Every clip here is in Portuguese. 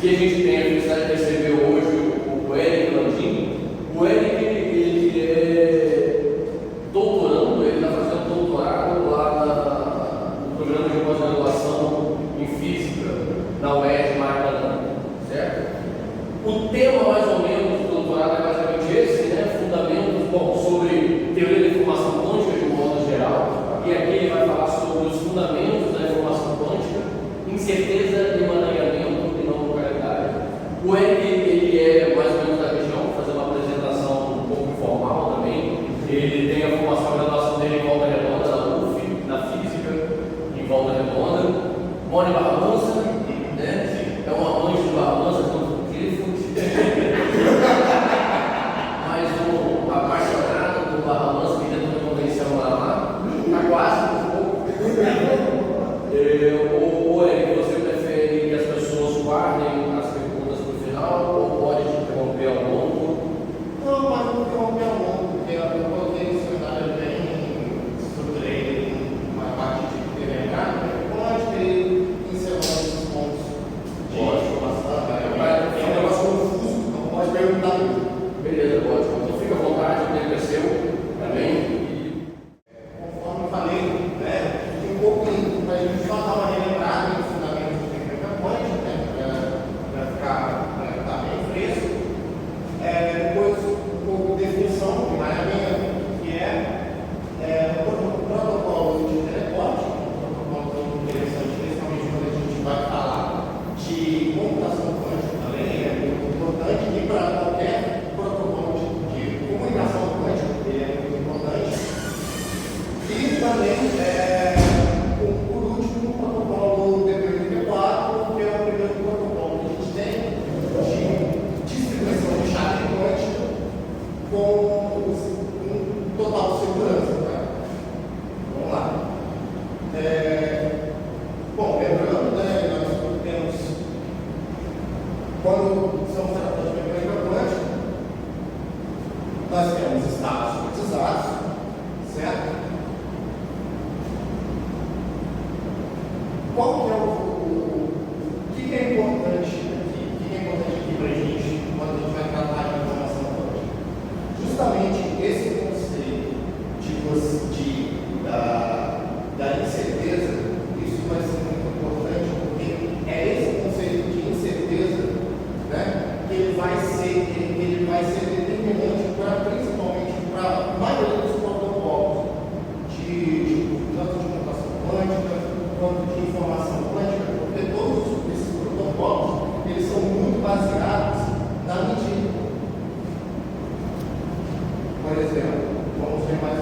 E a gente tem a felicidade de receber hoje o Eric Landim. O Eric, ele é doutorando, ele está fazendo doutorado lá no programa de pós-graduação em Física, na UERJ Maracanã, certo? O tema, mais ou menos, do doutorado é basicamente esse, né? Fundamentos sobre teoria da informação quântica de um modo geral, e aqui ele vai falar sobre os fundamentos da informação quântica, incerteza, emaranhamento e não localidade. O Eric, ele é mais ou menos da região, vou fazer uma apresentação um pouco informal também. Ele tem a formação, a graduação dele em Volta Redonda, na UF, na Física, em Volta Redonda. Mora em Barra Mansa, né? É um amante de Barra Mansa, quanto Clifford. Mas um apaixonado por Barra Mansa, que tenta me convencer a morar lá. Está quase um pouco. Ou Eric, você prefere que as pessoas guardem as perguntas para o final ou pode te interromper ao longo? Não, mas não interromper ao longo, porque eu coloquei o cenário bem, estruturei uma parte de PNH, pode ir encerrando esses pontos de informação. É um negócio confuso, não pode perguntar tudo. Beleza, ótimo. Então fica à vontade, o tempo é seu também. Conforme eu falei, né, um pouquinho, para a gente só dar uma relembrada nos fundamentos de mecânica quântica, né, para ficar bem fresco. Depois, um pouco de definição de emaranhamento, que é o protocolo de teleporte, um protocolo muito interessante, principalmente quando a gente vai falar de computação quântica também, é muito importante, e para qualquer protocolo de comunicação quântica, ele é muito importante. E também, por último, o protocolo DP84, que é o primeiro protocolo que a gente tem de distribuição de chave quântica com total segurança. Tá? Vamos lá. Bom, lembrando, né, nós temos, quando estamos tratando de mecânica quântica, nós temos estados quantizados, certo? Qual que é o que é importante aqui? O que é importante aqui para a gente quando a gente vai tratar de informação quântica? Justamente esse conceito da incerteza, isso vai ser muito importante, porque é esse conceito de incerteza, né, que ele vai ser determinante principalmente para a maioria dos protocolos tanto de computação quântica quanto de informação quântica, porque todos esses protocolos eles são muito baseados na medida. Por exemplo, vamos ver mais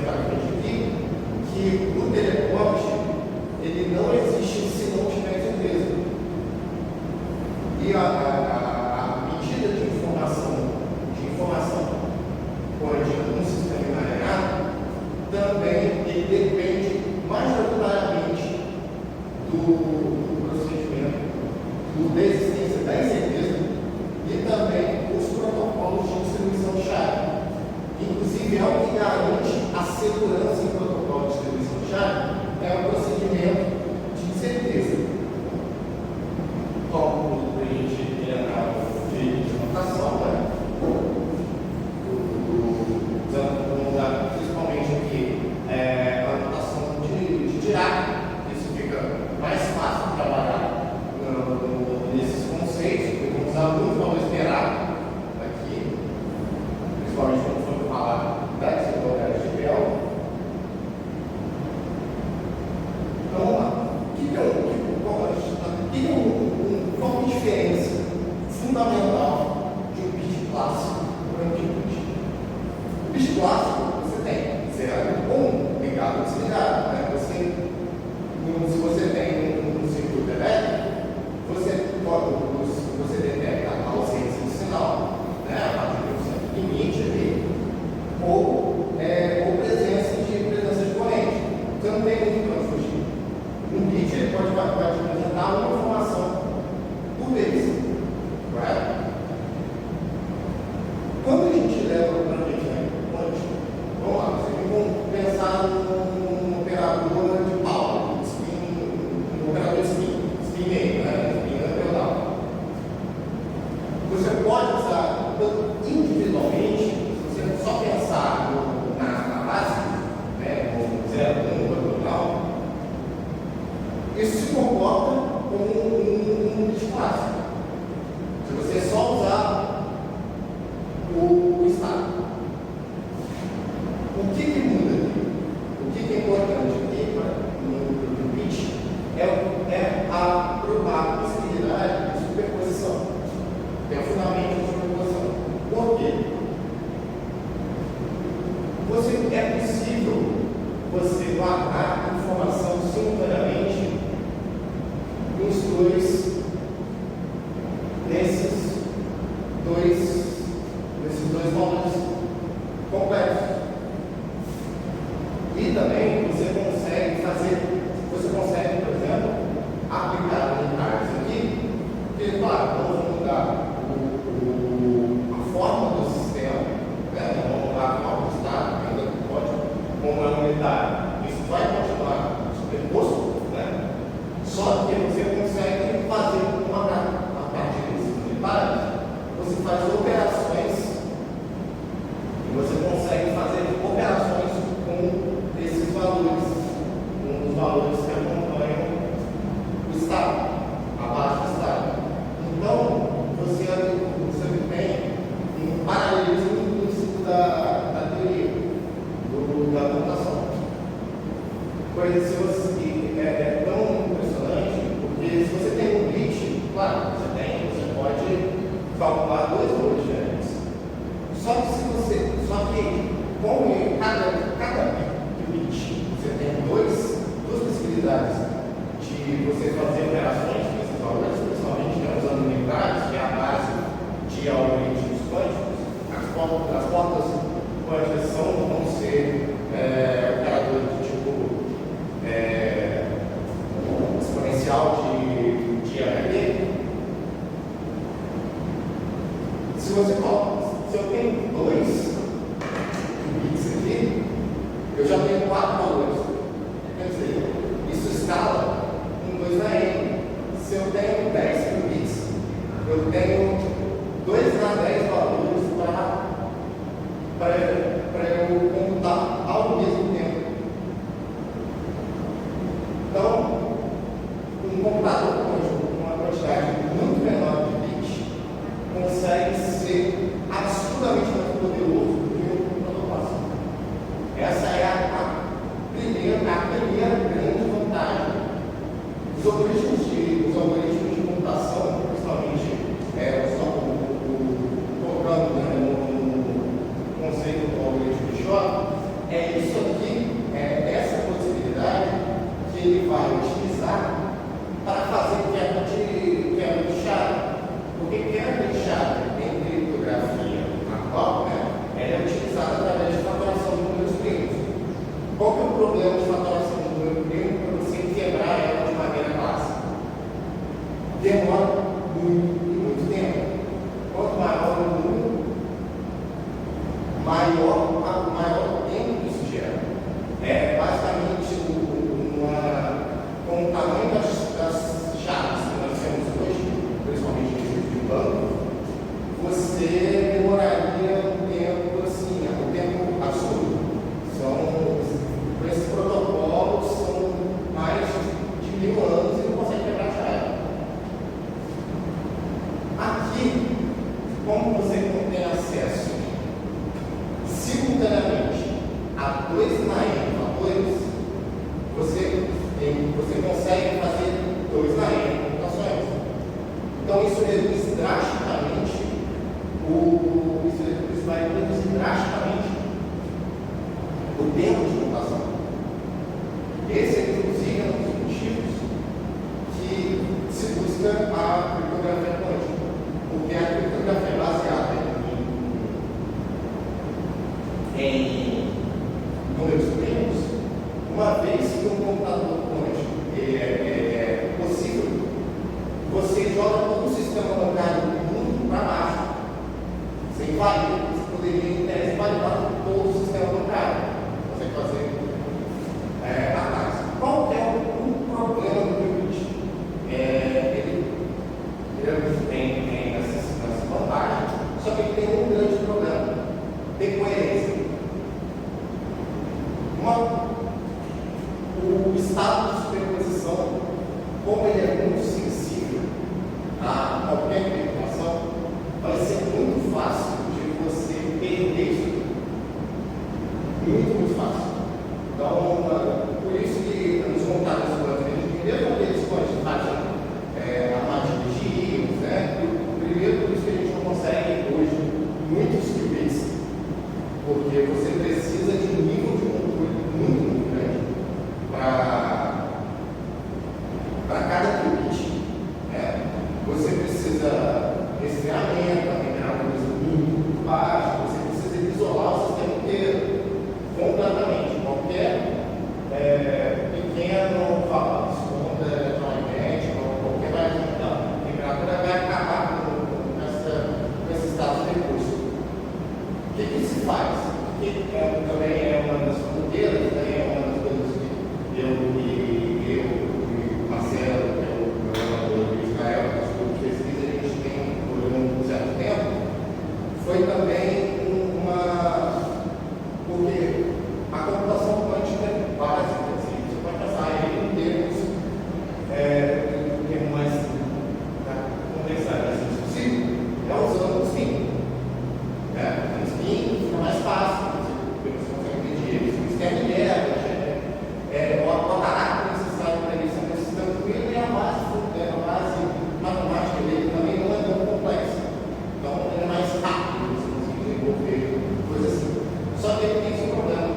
para frente aqui, que o teleporte ele não existe se não tiver certeza. E a medida de informação quântica num sistema emaranhado também ele depende majoritariamente do procedimento, da existência da incerteza e também os protocolos de distribuição de chave. Inclusive, é o que garante a segurança em protocolo de distribuição de chave, é o procedimento de incerteza. Como a gente lembrar de notação, né? Vamos usar principalmente aqui a notação de Dirac. Isso fica mais fácil de trabalhar nesses conceitos, porque vamos usar muito valor esperado aqui, principalmente quando for falar da desigualdade de Bell. Então, vamos lá. Qual é a diferença fundamental de um bit clássico para um bit? O bit clássico você tem 0 ou 1 ligado ou desligado. Né? Se você tem um circuito elétrico, você detecta a ausência de sinal, né? A partir de um certo limite ali, ou presença de corrente. Você não tem muito para fugir. Um bit ele pode apresentar uma informação por vez. Right? Quando a gente leva para a mecânica quântica, você só usar o estado. O que muda aqui? O que é importante aqui no pitch é a possibilidade de superposição. É o fundamento de superposição. Por quê? É possível você guardar informação simultaneamente nesses dois valores complexos. E também você consegue, por exemplo, aplicar unidades aqui, porque, claro, nós vamos mudar a forma do sistema, né? Não vamos mudar a forma do estado, ainda pode, como é unitário. Isso vai continuar superposto, né? Só que você consegue fazer a partir desses unidades, você faz operações, e você consegue fazer operações com esses valores, com os valores que acompanham o estado, a base do estado. Então, você tem um paralelismo implícito da teoria, da computação. Coisa é tão impressionante, porque se você tem um bit, claro, você pode calcular dois valores diferentes. Só que com cada bit, você tem duas possibilidades de você fazer operações com esses valores, principalmente usando unidades, que é a base de algoritmos quânticos. As portas quânticas vão ser operadores de tipo exponencial de RB. Se eu tenho dois bits aqui, eu já tenho 4 valores. Quer dizer, isso escala em 2 na n. Se eu tenho 10 bits, eu tenho 2 na 10 valores para eu computar ao mesmo tempo. Então, um computador com uma quantidade muito menor de bits consegue ser absurdamente mais poderoso do que um computador clássico. Essa é a primeira grande vantagem. Os algoritmos de computação, principalmente tocando no conceito do algoritmo de Shor, é isso aqui, essa possibilidade que ele vai utilizar para fazer quebra de chave. Porque quebra de chave em criptografia atual, ela é utilizada através de fatoração de números primos. Qual que é o problema de fatoração de número primo para você quebrar ela de maneira clássica? Demora muito tempo. Quanto maior o número, maior tempo que isso gera. É basicamente com o tamanho das chaves que nós temos hoje, principalmente de banco, você demoraria um tempo assim, um tempo absurdo. Esses protocolos são mais de 1000 anos e não consegue quebrar a chave. Aqui, como você tem acesso simultaneamente a 2 na n fatores, você consegue fazer 2 na n computações. Então isso reduz drasticamente isso vai reduzir drasticamente o tempo de computação. Esse é inclusive um dos motivos que se busca a criptografia quântica, porque a criptografia é baseada em números primos. Uma vez que um computador quântico é possível, você joga todo o sistema bancário do mundo para baixo. Você poderia, em tese, validar todo o sistema bancário. Você fazer ataques. Qual é o problema do bit? Ele tem essas vantagens, só que ele tem um grande problema de coerência. O estado de superposição, como ele é muito sensível a qualquer perturbação, resfriamento, a temperatura muito baixa, você precisa isolar o sistema inteiro completamente. Qualquer pequeno sonda eletromagnética ou qualquer temperatura vai acabar com esse estado de recurso. O que se faz? Que também é uma das fronteiras, é uma das coisas que eu e o Marcelo, que é o programador de Israel, que é o pesquisa, a gente tem por um certo tempo, foi também porque a computação quântica é básica, assim, você pode passar aí em termos mais complexados, assim, possível, usando o spin. O spin fica mais fácil, você consegue medir isso. O sistema o aparato necessário para isso é mais tranquilo e a base matemática dele também não é tão complexa. Então, ele é mais rápido, você consegue desenvolver coisas assim. Só que ele tem esse problema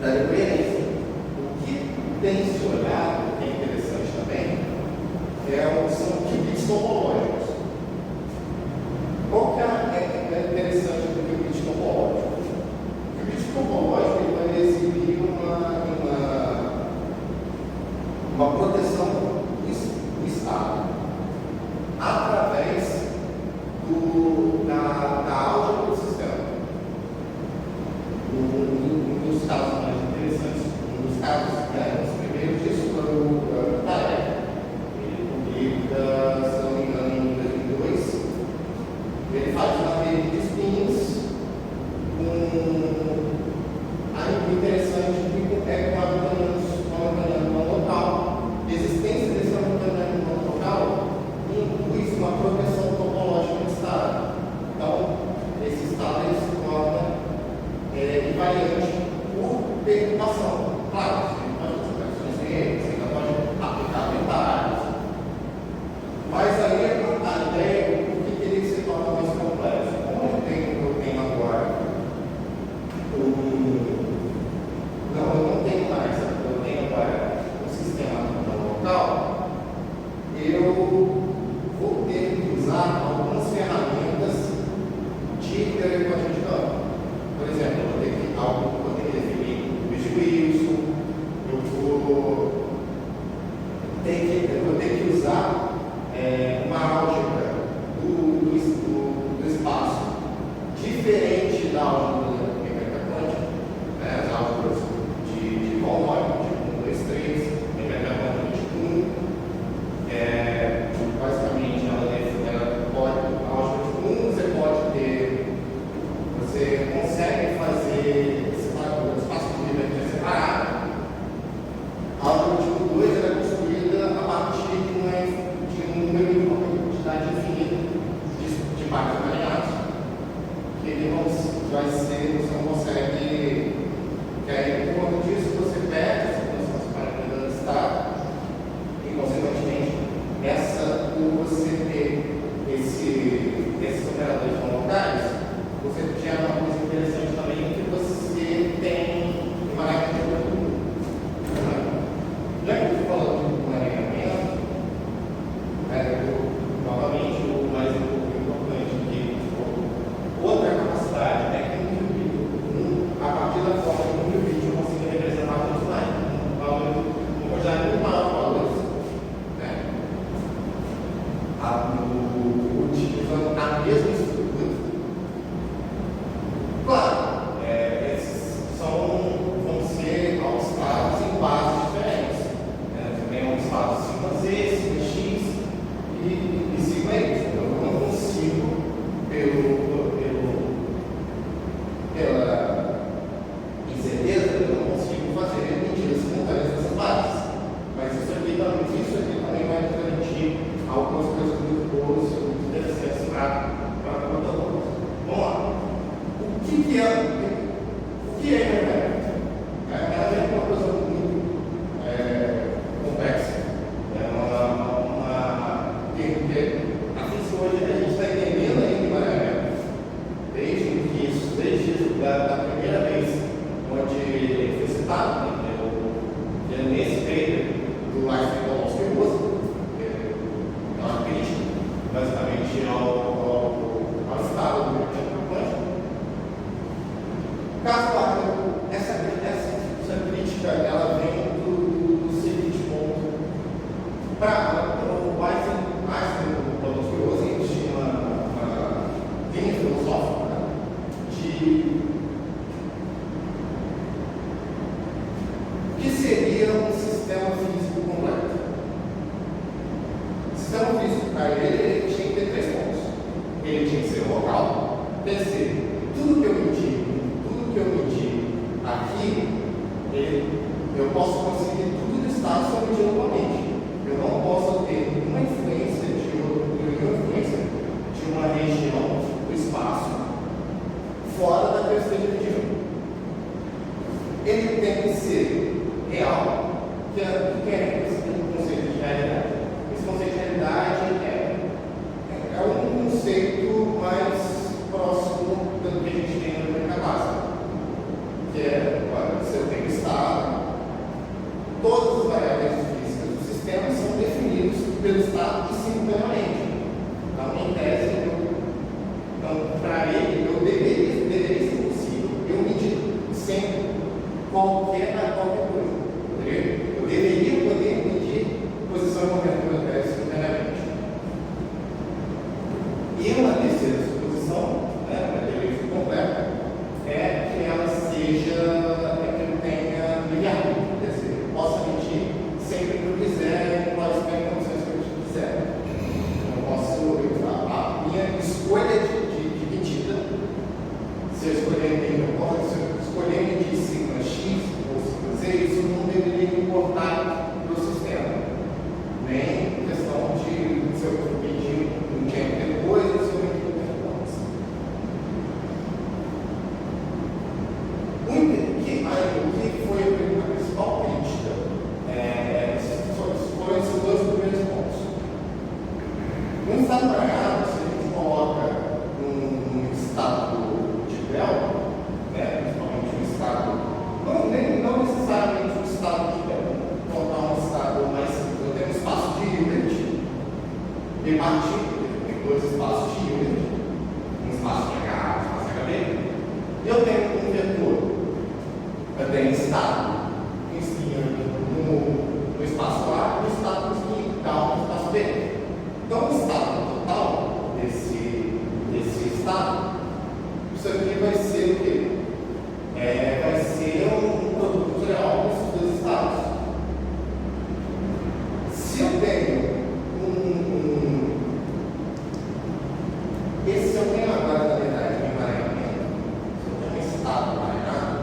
da coerência. O que tem se olhado, que é interessante também, são qubits topológicos. Qual que é interessante do qubit topológico? O qubit topológico ele vai exibir uma proteção do Estado através da álgebra do sistema. Um dos casos mais interessantes, os primeiros disso foi o Tarek. Ele publica, se não me engano, em 2002. Ele faz uma rede de spins o interessante é que o hamiltoniano não local, a existência desse hamiltoniano não local inclui uma proteção topológica do estado. Então, esse estado ele se torna invariante por perturbação. Claro, você pode fazer operações reais, você ainda pode aplicar detalhes. Mas aí a ideia, por que ele se torna mais complexo? Como eu tenho agora eu não tenho mais, eu tenho agora um sistema local, eu vou ter que usar algumas ferramentas de teoria de campo. Por exemplo, eu vou ter que definir o bicho Wilson, eu vou ter que usar uma álgebra do espaço diferente da álgebra da mecânica quântica, as álgebras de von Neumann, de 1, 2, 3, mecânica quântica de 1, basicamente ela pode, a álgebra de 1 você consegue fazer o espaço de livre separado. A álgebra de 2 é construída a partir de um número de uma quantidade infinita de partes variadas, que ele você não consegue, que aí por conta disso você perde essa função separada do estado, e consequentemente por você ter esses operadores não locais, você gera uma coisa interessante também, que você tem invariante de operador. Já que eu estou falando de planejamento, novamente o mais importante aqui, outra capacidade é que a partir da forma que o vídeo eu consigo representar uma quantidade muito maior de valores, utilizando a mesma estrutura. Claro, esses vão ser estados em bases diferentes. Também estados sigma Z, sigma X e sigma Y. Eu não consigo, pela incerteza, eu não consigo fazer medidas simultâneas dessas bases. Mas isso aqui também vai garantir algumas coisas muito boas, muito interessantes para a computadora. Vamos lá. O que é invariante? É uma coisa muito complexa. Porque a física hoje a gente está entendendo ainda invariante. Desde a primeira vez onde ele foi citado, nesse paper do Einstein-Kolmogorov-Russell, é uma crítica, para ele tinha que ter 3 pontos. Ele tinha que ser local. Terceiro, tudo que eu medi aqui, eu posso conseguir tudo do estado se eu medir localmente. Eu não posso ter uma influência de uma região do espaço fora da que eu esteja medindo. Ele tem que ser real. O que é esse conceito de realidade? Esse conceito de realidade é um conceito mais próximo do que a gente tem na mecânica básica, que é, olha, se eu tenho estado, todas as variáveis físicas do sistema são definidas pelo estado e simultaneamente. Então, em tese, para ele, deveria ser possível eu medir sempre qualquer coisa. Eu deveria poder medir posição e momento do teste simultaneamente. E uma terceira suposição, uma teoria completa, é que ela que eu tenha livre-arbítrio, quer dizer, eu possa medir sempre que eu quiser, em quais condições que eu quiser. A minha escolha de medida, se eu escolher medir sigma X ou sigma Z, isso não deveria importar para o sistema. Nem questão de se eu medir um tempo depois ou se eu medir um tempo antes. O que foi a principal crítica? Foram esses 2 primeiros pontos. No estado parado, se a gente coloca num estado de Bell, principalmente um estado, não necessariamente um estado de Bell, vou colocar um estado mais simples, eu tenho um espaço de Hilbert repartido, tem 2 espaços de Hilbert, um espaço de H, um espaço de HB, eu tenho um vetor, eu tenho estado no espaço A e o estado no espaço B. Então, o estado total desse estado, isso aqui vai ser o quê? Vai ser um produto real desses 2 estados. Se eu tenho se eu tenho agora, na verdade, um emaranhamento, se eu tenho um estado emaranhado,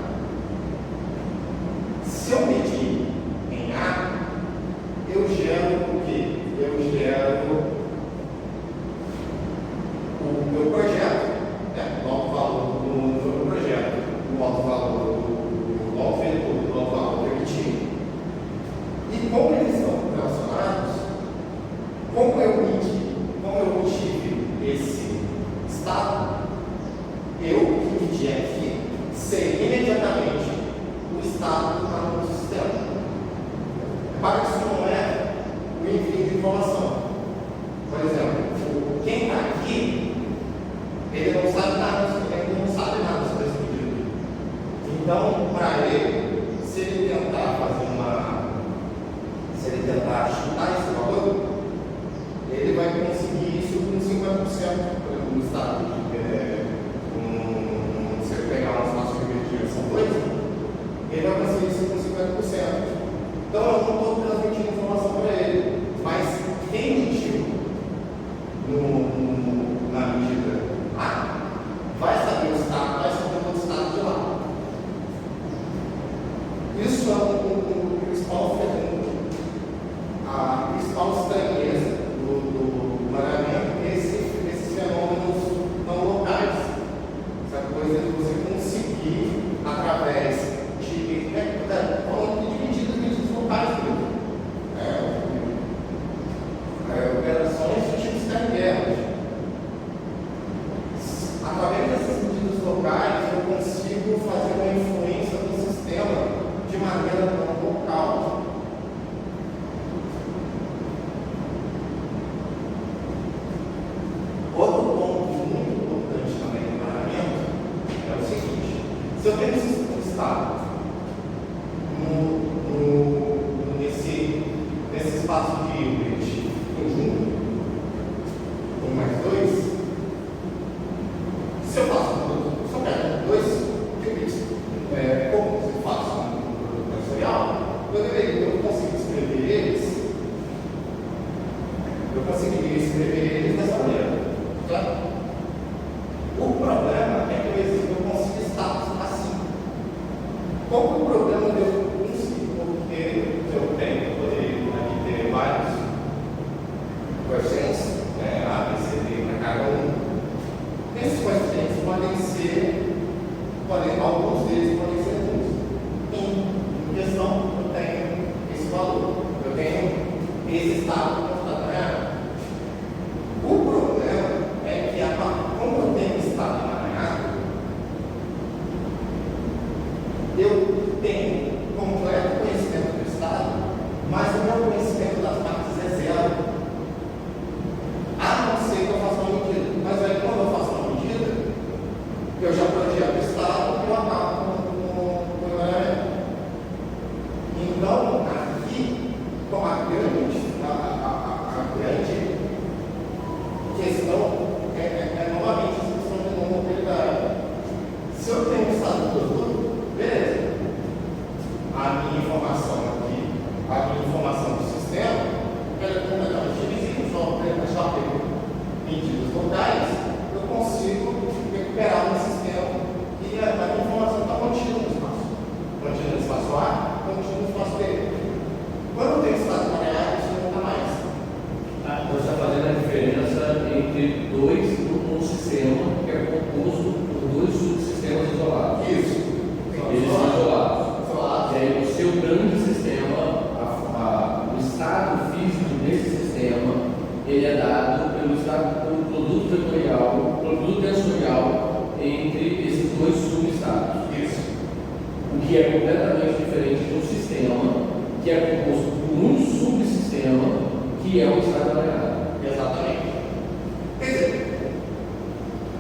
se eu medir em A, eu gero o quê? Eu gero o meu projeto, o alto valor do meu projeto, o alto valor do alto vetor, do alto valor permitido. E como eles estão relacionados, como eu tive esse estado, eu que medi aqui, sei imediatamente o estado do meu sistema. Para que isso não é o envio de informação. Por exemplo, quem está aqui, ele não sabe nada sobre esse pedido. Então, para ele, se ele tentar chutar esse valor, ele vai conseguir isso com 50% no estado. Se ele pegar um espaço de direção 2, ele vai conseguir isso com 50%. Então, eu não estou transmitindo informação para ele, mas quem mediu na medida A vai saber o estado, vai saber o estado de lá. Isso é a principal estranheza do maneamento, que esses fenômenos não podia escrever eles dessa maneira. Tá? O problema é que eu consigo status assim. Qual que é o problema de eu conseguir? Porque eu tenho, poderia aqui ter vários coeficientes, né? A, B, C, D para cada um. Esses coeficientes alguns deles podem ser nulos. Em questão, eu tenho esse valor, eu tenho esse estado constatado. O problema é que, como eu tenho estado emaranhado, eu tenho completo conhecimento do estado, mas o meu conhecimento das partes é zero. A não ser que eu faça uma medida. Mas aí, quando eu faço uma medida, eu já projeto o estado e eu acabo com o emaranhamento. Então, aqui, com a grande questão é novamente a questão de não mobilidade. Se eu tenho um estado todo, beleza. A minha informação aqui, a minha informação do sistema, ela é completamente divisível, só ter medidas locais, eu consigo recuperar o sistema e a minha informação está contida no espaço. Contida no espaço A, contida no espaço B. Quando eu tenho estado variável, isso não está mais. Então você está fazendo a diferença entre dois num sistema que é composto por dois subsistemas isolados. Isso. Eles são isolados. E aí o seu grande sistema, o estado físico desse sistema, ele é dado pelo produto vetorial, produto tensorial entre esses dois subestados. Isso. O que é completamente diferente de um sistema que é composto por um subsistema que é o estado emaranhado. Exatamente. Quer dizer,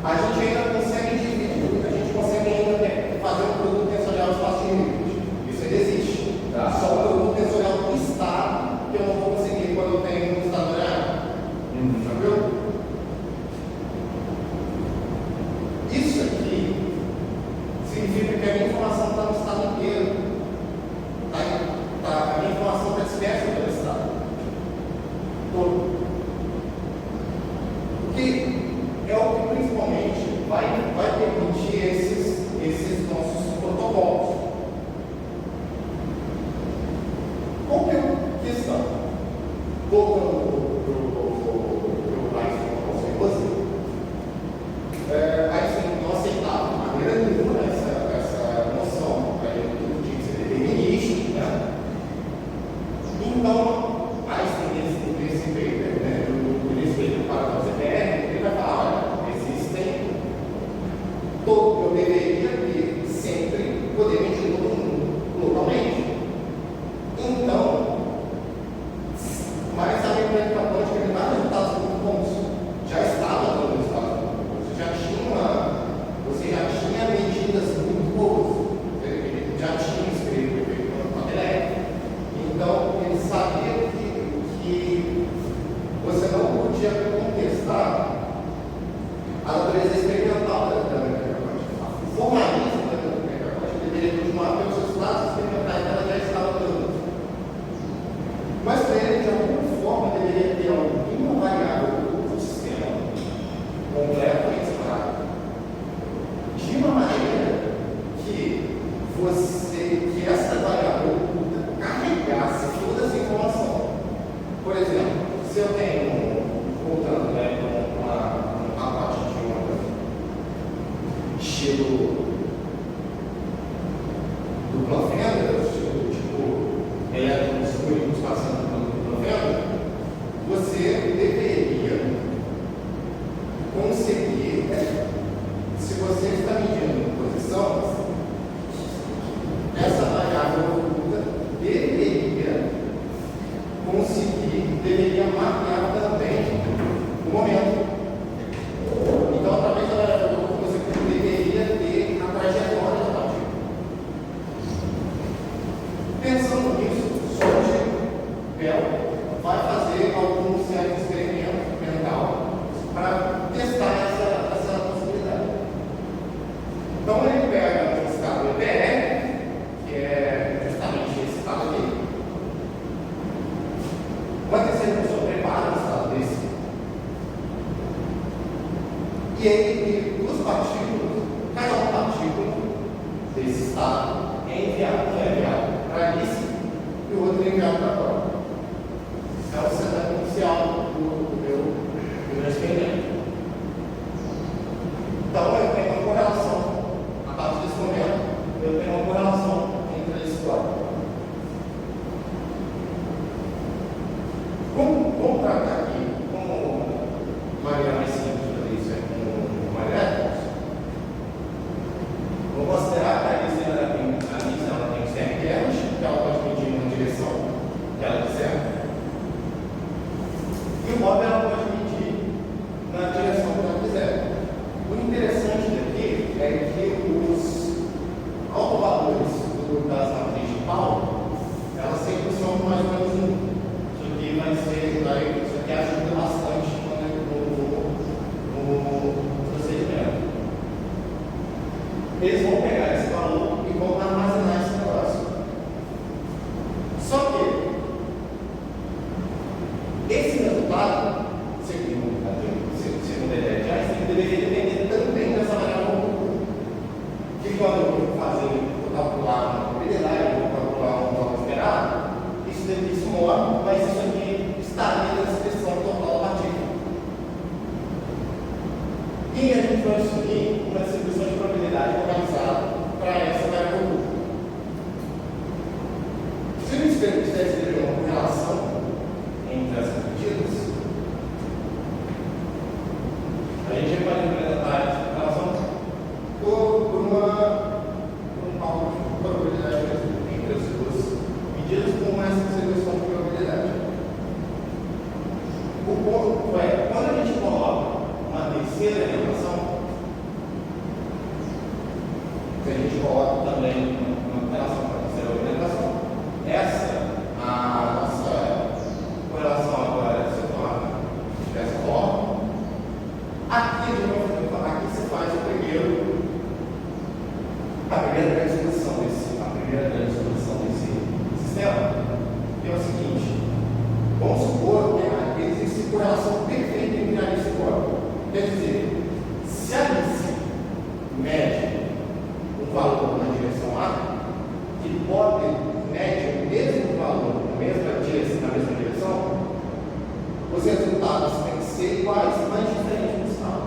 a gente ainda consegue dividir, a gente consegue ainda fazer um produto tensorial espaço-limite. Isso ainda existe. Tá. Só o produto tensorial do estado que eu não vou conseguir quando eu tenho um estado emaranhado. Tranquilo? Isso aqui significa que a minha informação está no estado inteiro. A minha informação está dispersa pelo estado todo. O que é o que principalmente vai permitir esses nossos protocolos. Qual que é a questão? Voltando para o Einstein, Einstein não aceitava de maneira nenhuma essa noção do que tinha que ser determinístico, né? Então, Einstein, nesse paper, né, para o CPR, ele vai falar: olha, eu deveria ter sempre poder medir todo mundo localmente. Então, mas a mecânica quântica ele dá resultados muito bons. Já estava dando resultados muito bons. Você já tinha medidas muito boas. Ele já tinha escrito o efeito elétrico. Então, ele sabia que você não podia contestar a natureza experimental da mecânica quântica. O formalismo da mecânica quântica deveria continuar pelos resultados experimentais que ela já estava dando. Mas para ele, de alguma forma, deveria ter alguma variável do sistema completamente separado, de uma maneira que essa variável carregasse toda essa informação. Por exemplo, se eu tenho, voltando um pacote de onda estilo dupla fenda, estilo tipo elétrons fluidos passando por dupla fenda, você deveria conseguir, se você está medindo posição, essa variável oculta deveria mapear também o momento. Então, através da variável oculta, você deveria ter a trajetória da partícula. Pensando nisso, Soji Bell vai fazer algum certo experimento mental para testar essa possibilidade. Então, ele pega um estado EPR, que é justamente esse estado aqui. Uma terceira pessoa prepara um estado desse E duas partículas, cada uma partícula desse estado é enviado para Alice e o outro é enviado para a prova. Esse é o setup inicial do meu experimento. Então, eu tenho uma correlação, a partir desse momento, eu tenho uma correlação entre esses quadros. Vamos tratar aqui como maneira mais simples de fazer isso com uma elétrica. Vou considerar que a Alice ela tem CMQs, que ela pode medir na direção que ela quiser. E o Bob ela pode medir na direção que ela quiser. O interessante daqui é que os autovalores das matriz de Paulo, elas sempre são mais ou menos 1. Isso aqui ajuda bastante no procedimento. Eles vão pegar esse valor e vão armazenar esse negócio. Só que esse resultado, segundo a ideia de Einstein, deveria depender também dessa variável que quando eu calcular uma probabilidade, eu calcular um valor esperado, isso mora, mas isso aqui estaria na expressão total da partícula. E a gente vai assumir uma distribuição de probabilidade localizada para essa variável. Se eu quiser escrever uma correlação entre essas medidas, a gente pode representar essa correlação por um cálculo de probabilidade entre as duas medidas com essa distribuição de probabilidade. O ponto é, quando a gente coloca uma terceira relação, se a gente coloca também uma relação para a terceira relação, essa, a nossa correlação agora se torna dessa forma. Aqui se faz a primeira grande exposição desse sistema, que é o seguinte: vamos supor que existe correlação perfeita entre Alice e Bob. Quer dizer, se a Alice mede um valor na direção A, e Bob mede o mesmo valor na mesma direção, os resultados têm que ser iguais, mas diferentes no estado.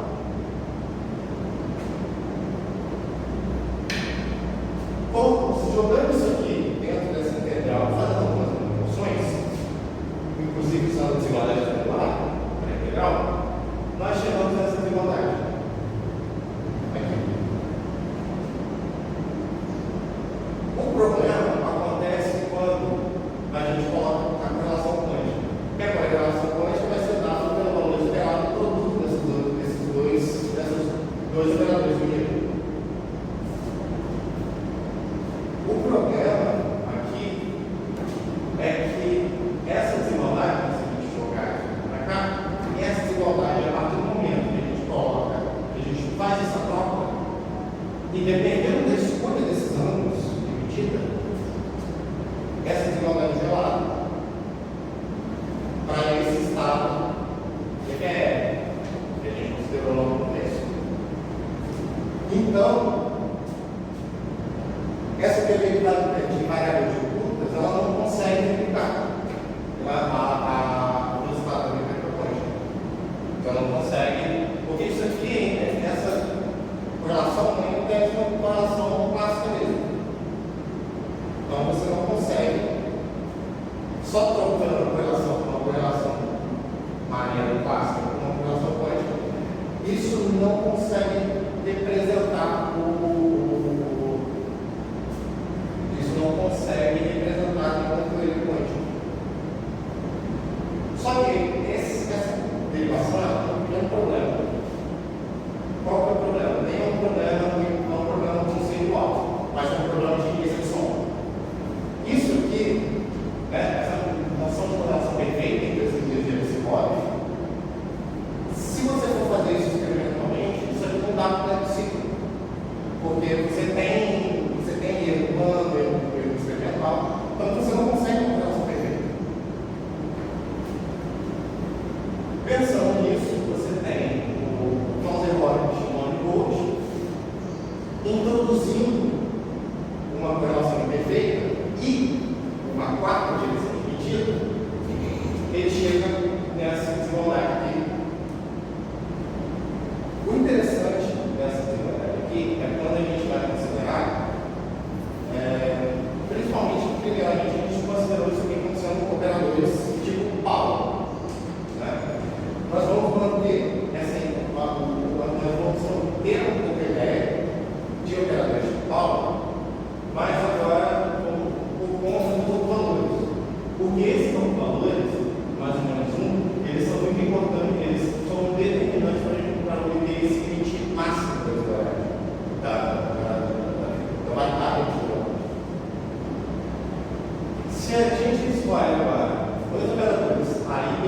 Se jogando isso aqui dentro dessa integral, fazendo algumas manipulações, inclusive usando a desigualdade triangular para a integral, nós chegamos a essa desigualdade. Aqui. O problema acontece quando a gente coloca a correlação quântica. Que a correlação quântica vai ser dada pelo valor esperado do produto desses dois operadores do meio. O problema aqui é que essa desigualdade, se a gente jogar para cá, essa desigualdade, a partir do momento que a gente coloca, que a gente faz essa troca, e dependendo da escolha desses ângulos de medida, essa desigualdade é gelada para esse estado que é que a gente considerou logo no começo. Então, essa probabilidade de variável de ocultas, ela não consegue replicar o resultado da mecânica quântica. Então, ela não consegue, porque isso aqui, essa correlação não é uma correlação clássica mesmo. Então, você não consegue, só trocando uma correlação com uma correlação maneira clássica com uma correlação quântica, isso não consegue representar nenhuma teoria quântica. Só que essa derivação é um problema. Qual é o problema? Nem é um problema conceitual, mas é um problema de execução. Isso aqui, essa noção de correlação perfeita entre as medidas de Alice e Bob, O interessante dessa desigualdade aqui é quando a gente vai considerar, principalmente, primeiramente, a gente considerou isso aqui como sendo operadores tipo Paulo. Né? Nós vamos manter nós vamos ter um pouco a ideia de operadores tipo Paulo, mas agora por conta dos valores. Porque esses valores, mais ou menos eles são muito importantes, eles são determinantes para obter esse limite máximo da variável de valor. Se a gente escolhe agora dois operadores A e B,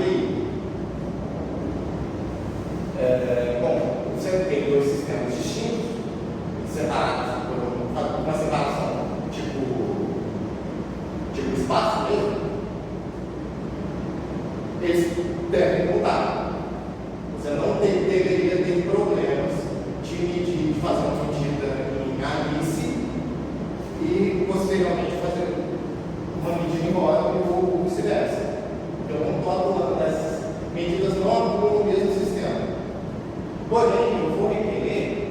bom, você tem dois sistemas distintos, separados por uma separação tipo espaço mesmo, eles devem mudar. Você não deveria ter problemas de fazer uma medida em Alice e posteriormente fazer uma medida em Rock ou vice-versa. Eu não estou atuando nessas medidas não no mesmo sistema. Porém, eu vou requerer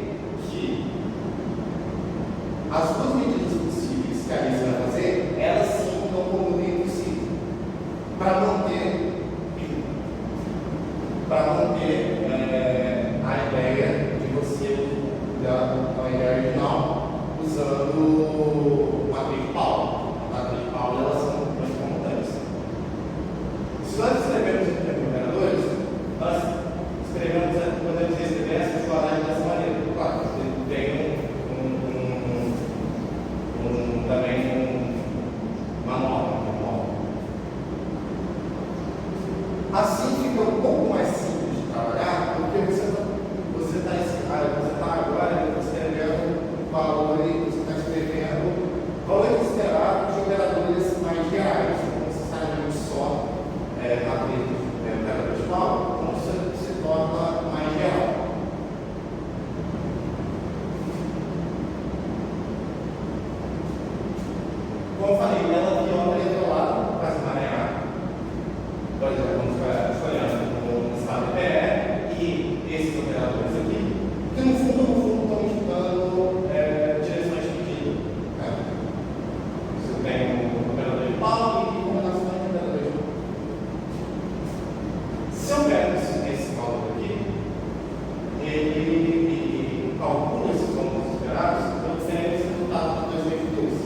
que as duas medidas possíveis que a Alice vai fazer, elas sim estão como possível para manter a ideia de você a ideia original usando o matriz Paulo. A matriz Paulo elas são muito constantes. Se nós escrevemos em operadores, nós podemos escrever essa desigualdade dessa maneira. Claro, você tem também uma norma. Assim fica um pouco mais simples de trabalhar, porque você está agora escrevendo valores esperados de operadores mais gerais, não necessariamente só operadores de Paulo, como se torna mais geral. Como eu falei, ela viola isolado para se manejar. Por exemplo, vamos escolhendo um estado PE e esses operadores aqui, que no fundo estão indicando direções de medida. Né? Você tem um operador de Paulo e combinação de operadores de Paulo. Se eu pego esse valor aqui, ele calcula esses valores esperados, eu obtenho esse resultado de 2022.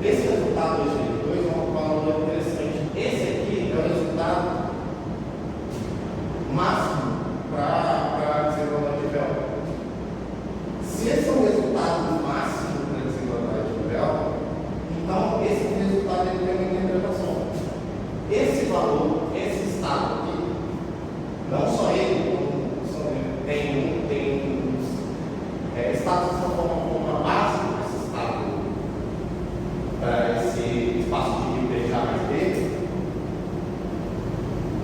Esse resultado de 2022 é um valor interessante. Esse aqui é o resultado máximo para a desigualdade de Bell. Se esse é o resultado máximo para a desigualdade de Bell, então esse resultado ele tem uma interpretação. Esse valor, esse estado aqui, não só ele, tem estados que são uma base para esse estado, para esse espaço de B mais B,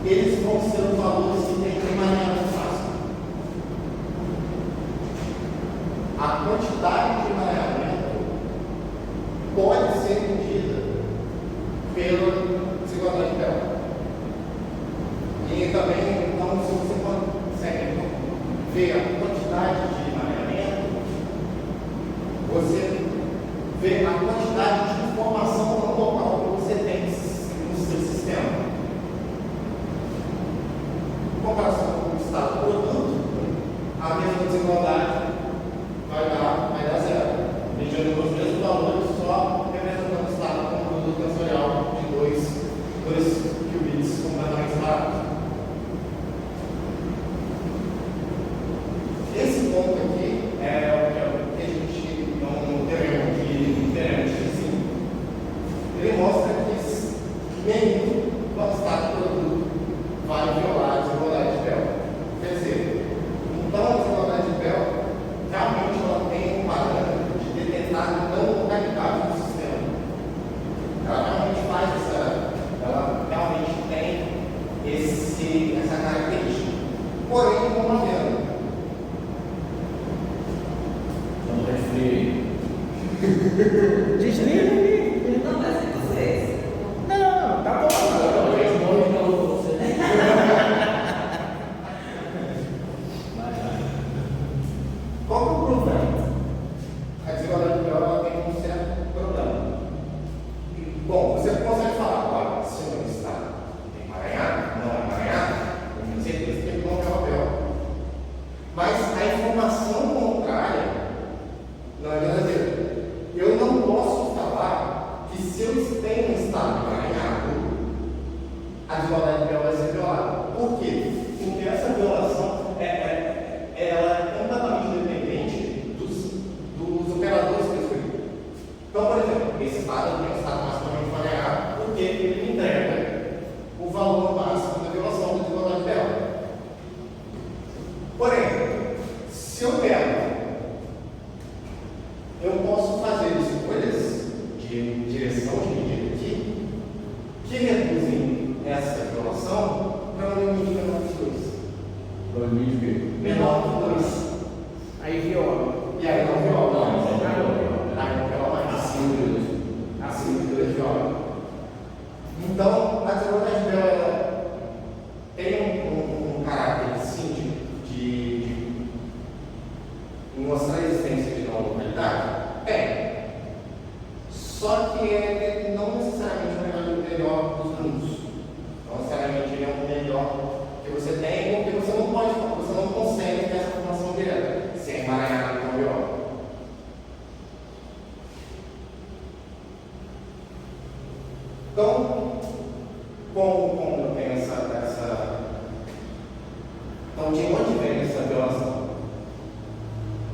eles vão ser os valores que têm emaranhamento fácil. A quantidade de emaranhamento pode ser medida pela desigualdade de Bell. E também, então, se você consegue ver a quantidade de emaranhamento, você vê a quantidade de informação local que você tem no seu sistema. Em comparação com o estado produto, a mesma desigualdade vai dar zero. Medindo os mesmos valores, só representando o estado como produto tensorial de dois qubits completamente separados. Esse ponto aqui é o que a gente não teremos assim. Ele mostra que nenhum estado produto vai violar a desigualdade de Bell. Quer dizer, então a desigualdade de Bell realmente ela tem um parâmetro de determinar não localidade do sistema. Ela realmente tem essa característica. Porém, como havendo. Vamos refletir. Desliga ali. Não, mas é vocês. Não, tá bom. Agora eu respondo para você. afirmação contrária não é verdadeira. Eu não posso falar que se eu tenho um estado emaranhado, a desigualdade real vai ser violada. Por quê? Porque essa violação ela é completamente dependente dos operadores que eu escolhi. Então, por exemplo, esse estado tem um estado maximamente emaranhado porque ele entrega o valor máximo da violação da desigualdade real. Porém, se eu posso fazer escolhas de direção de medida aqui que reduzem essa violação para um limite menor que 2. Para o limite que? Menor que 2. Aí viola. E aí não viola, não. Aí Aí não viola mais. Acima de 2. Acima de 2 viola. Então, a desigualdade real tem um caráter, sim, de mostrar a existência de não localidade? Tem. Só que ele não necessariamente é o melhor dos mundos. Não necessariamente ele é o melhor que você tem, porque você não consegue ter essa formação direta. Se é emaranhado com o melhor. Então, como eu tenho essa. Então, de onde vem essa violação?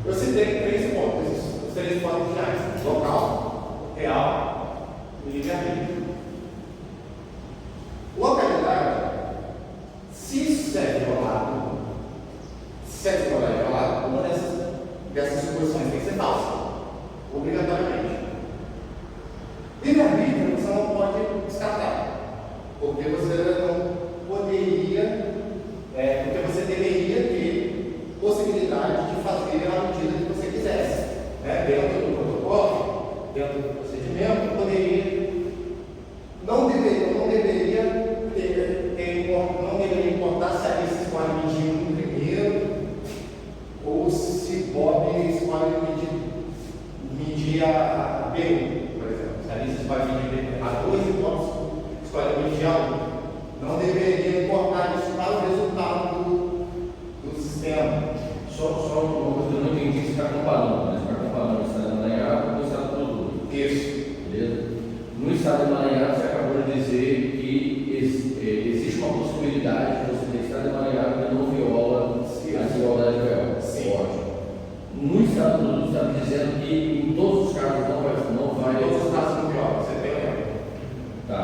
Eu citei 3 hipóteses, os 3 hipóteses finais: local, real e livre-arbítrio. Localidade, se isso é violado, se a desigualdade é violada, uma dessas suposições tem que ser falsa, obrigatoriamente. Livre-arbítrio você não pode descartar, porque você não poderia, porque você deveria ter possibilidade de fazer a medida que você quisesse. Dentro do protocolo, dentro do procedimento, não deveria importar se a Alice escolhe medir primeiro ou se Bob escolhe medir a B1, por exemplo. Se a Alice escolhe medir a 2 e Bob escolhe medir a 1. Não deveria importar isso para o resultado do sistema. Só uma coisa que eu não entendi, você está comparando, né? Você está comparando o estado emaranhado com o estado produto. Isso. Beleza? No estado emaranhado, você acabou de dizer que existe uma possibilidade de você ter estado emaranhado que não viola a desigualdade real. Sim. Ótimo. No estado produto, você está dizendo que em todos os casos não vai. Em todos os casos não viola, você tem erro. Tá.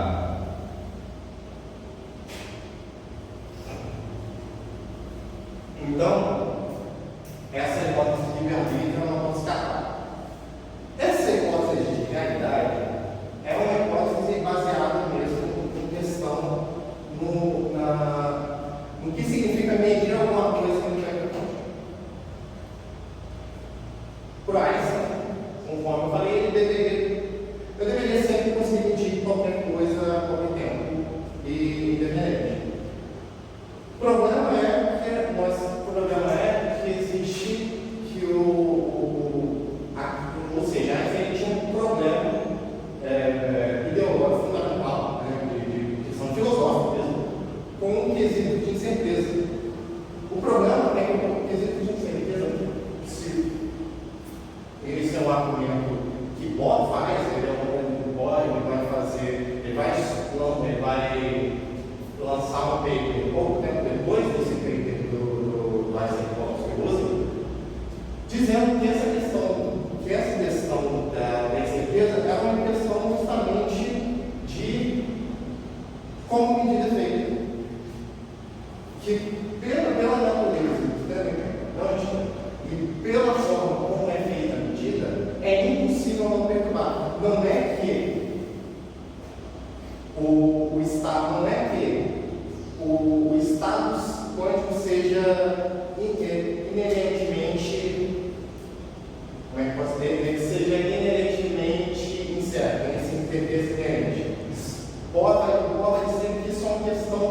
Então, essa hipótese de livre-arbítrio eu não posso descartar. Essa hipótese de realidade é uma hipótese baseada mesmo em questão no que significa medir alguma coisa no microcódigo. Por Einstein, conforme eu falei, eu deveria sempre conseguir medir qualquer coisa a qualquer tempo e independente. O problema é que existe ou seja, Einstein tinha um problema ideológico fundamental, de questão filosófica mesmo, com um quesito de incerteza. O problema é que o quesito de incerteza é impossível. Esse é um argumento que Bohr faz, ele vai lançar um paper pouco tempo depois desse paper do Einstein que usa, dizendo que essa questão da incerteza é uma questão justamente de como medir efeito. Que pela natureza e pela forma como é feita a medida, é impossível não perturbar. Não é que o status quântico seja inerentemente, como é que posso dizer, que seja inerentemente incerto, essa incerteza inerente. Pode dizer que isso é uma questão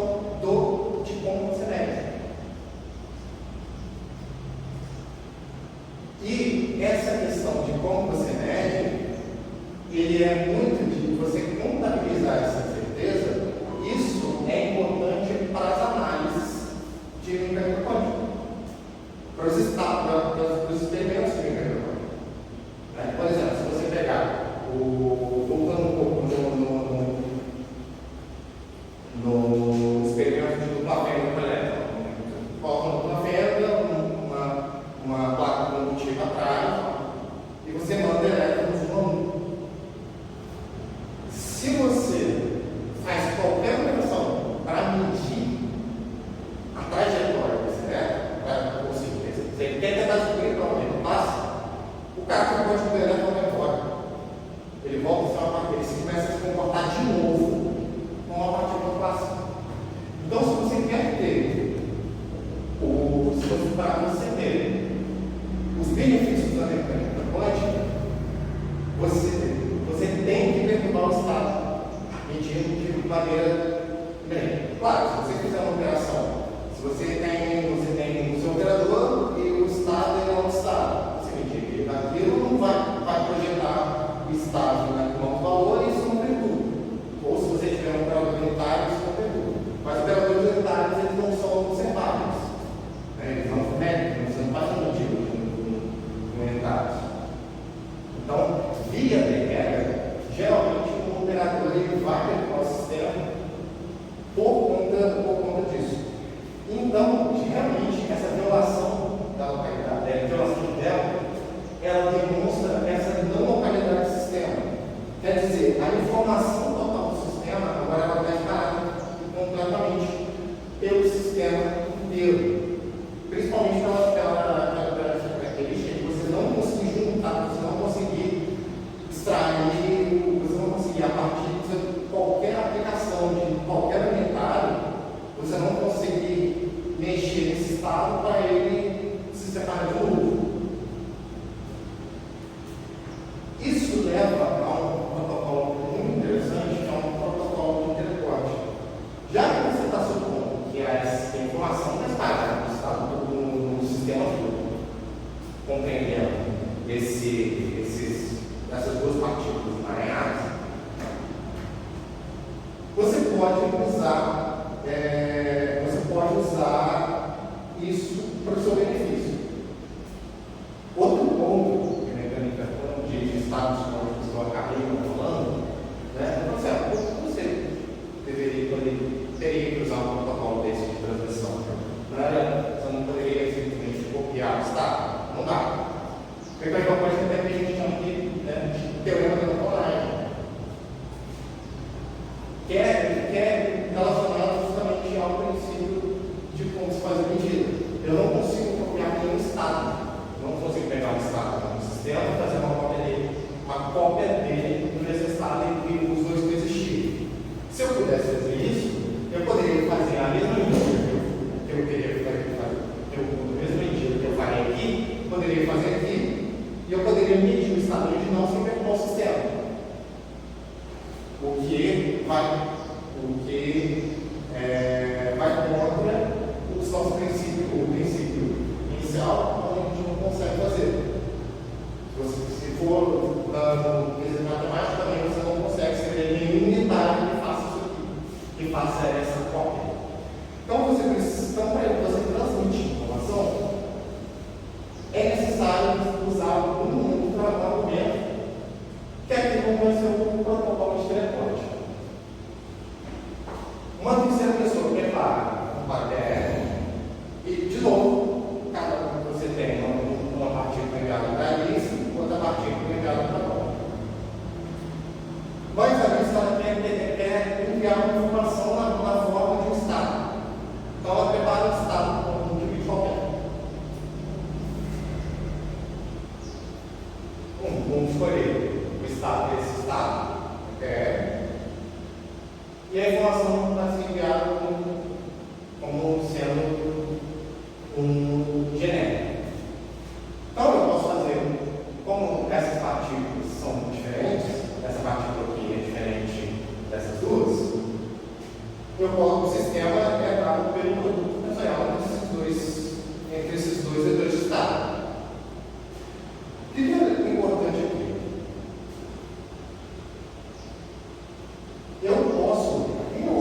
de como você mede. E essa questão de como você mede, ele é muito de você contabilizar essa certeza. Isso é importante para as análises de microcódigo, para os estados, benefícios da mecânica quântica, você tem que perturbar o estado medindo de maneira bem. Claro, se você fizer uma operação, se você tem o seu operador e o estado é um estado, você medir aquilo não vai projetar o estado no valor e isso não perturba. Ou se você tiver um operador unitário, isso não perturba. Mas operadores unitários eles não são observáveis. Eles não você não faz um motivo com unitários. Então, via de regra, geralmente o operador ele vai perturbar o sistema por conta disso. Então, realmente, essa violação da localidade, a violação de delta, ela demonstra essa não localidade do sistema. Quer dizer, a informação total do sistema agora ela vai ficar completamente pelo sistema inteiro. Principalmente pela característica de você não conseguir juntar, você não conseguir extrair, você não conseguir, a partir de qualquer aplicação, de qualquer unitário, você não conseguir mexer nesse estado para ele se separar de novo. Isso leva a um protocolo muito interessante, que é um protocolo de teleporte. Já que você está supondo que essa informação faz parte do estado do sistema todo, compreendendo essas duas partículas emaranhadas, você pode usar isso para o seu benefício. Outro ponto que a mecânica de estados quânticos que eu acabei falando, né? Você teria que usar um protocolo desse de transmissão. Você não poderia simplesmente copiar o estado. Não dá. Mecânica quântica até que a gente chama de teorema da colagem. Que é relacionado justamente ao princípio de como se faz a medida. Eu não consigo copiar nenhum estado. Eu não consigo pegar um estado no sistema e fazer uma cópia dele nesse estado e os dois coexistirem. Se eu pudesse fazer isso, eu poderia fazer a mesma medida que eu queria fazer, a mesma medida que eu farei aqui, poderia fazer aqui, e eu poderia medir o estado original sem perturbar o sistema. O que vai contra o nosso princípio, o princípio inicial, onde a gente não consegue fazer. Se for no quesito matemático, também você não consegue escrever nenhum unitário que faça isso aqui, que faça essa cópia. Então, para você transmitir informação, é necessário usar um argumento que aqui não vai ser um protocolo de teleporte. Uma terceira pessoa prepara um papel e, de novo, cada um que você tem uma partícula enviada para Alice, outra partícula enviada para Tom. Mas a Alice quer enviar uma informação na forma de um estado. Então ela prepara um estado com um tipo de qualquer. Vamos escolher o estado desse estado. E a informação está sendo enviada como sendo um genérico. Então eu posso fazer, como essas partículas são diferentes, essa partícula aqui é diferente dessas duas, o sistema é dado pelo produto tensorial entre esses dois vetores de estado. O que é importante aqui? Eu posso, em um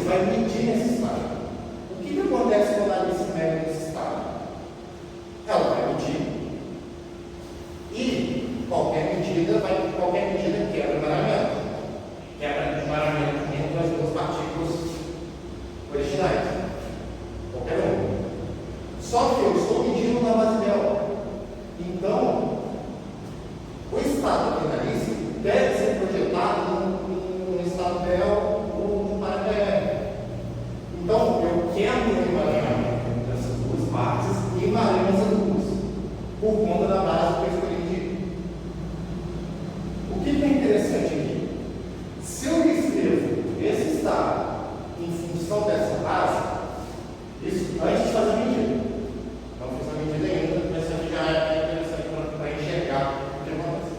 vai medir nesse estado. O que acontece quando a Alice mede nesse estado? Ela vai medir e qualquer medida quebra o embaralhamento. Quebra o embaralhamento entre as duas partículas originais. Qualquer um. Só que eu estou medindo na base dela. Então, o estado aqui na Alice deve ser projetado no estado dela ou no paralelo. Então, eu quebro o embaralhamento entre essas duas partes e embaralho essas duas, por conta da base que eu escolhi medir. O que é interessante aqui? Se eu escrevo esse estado em função dessa base, isso antes de fazer a medida. Não fiz a medida ainda, mas isso aqui já é interessante para enxergar o que acontece.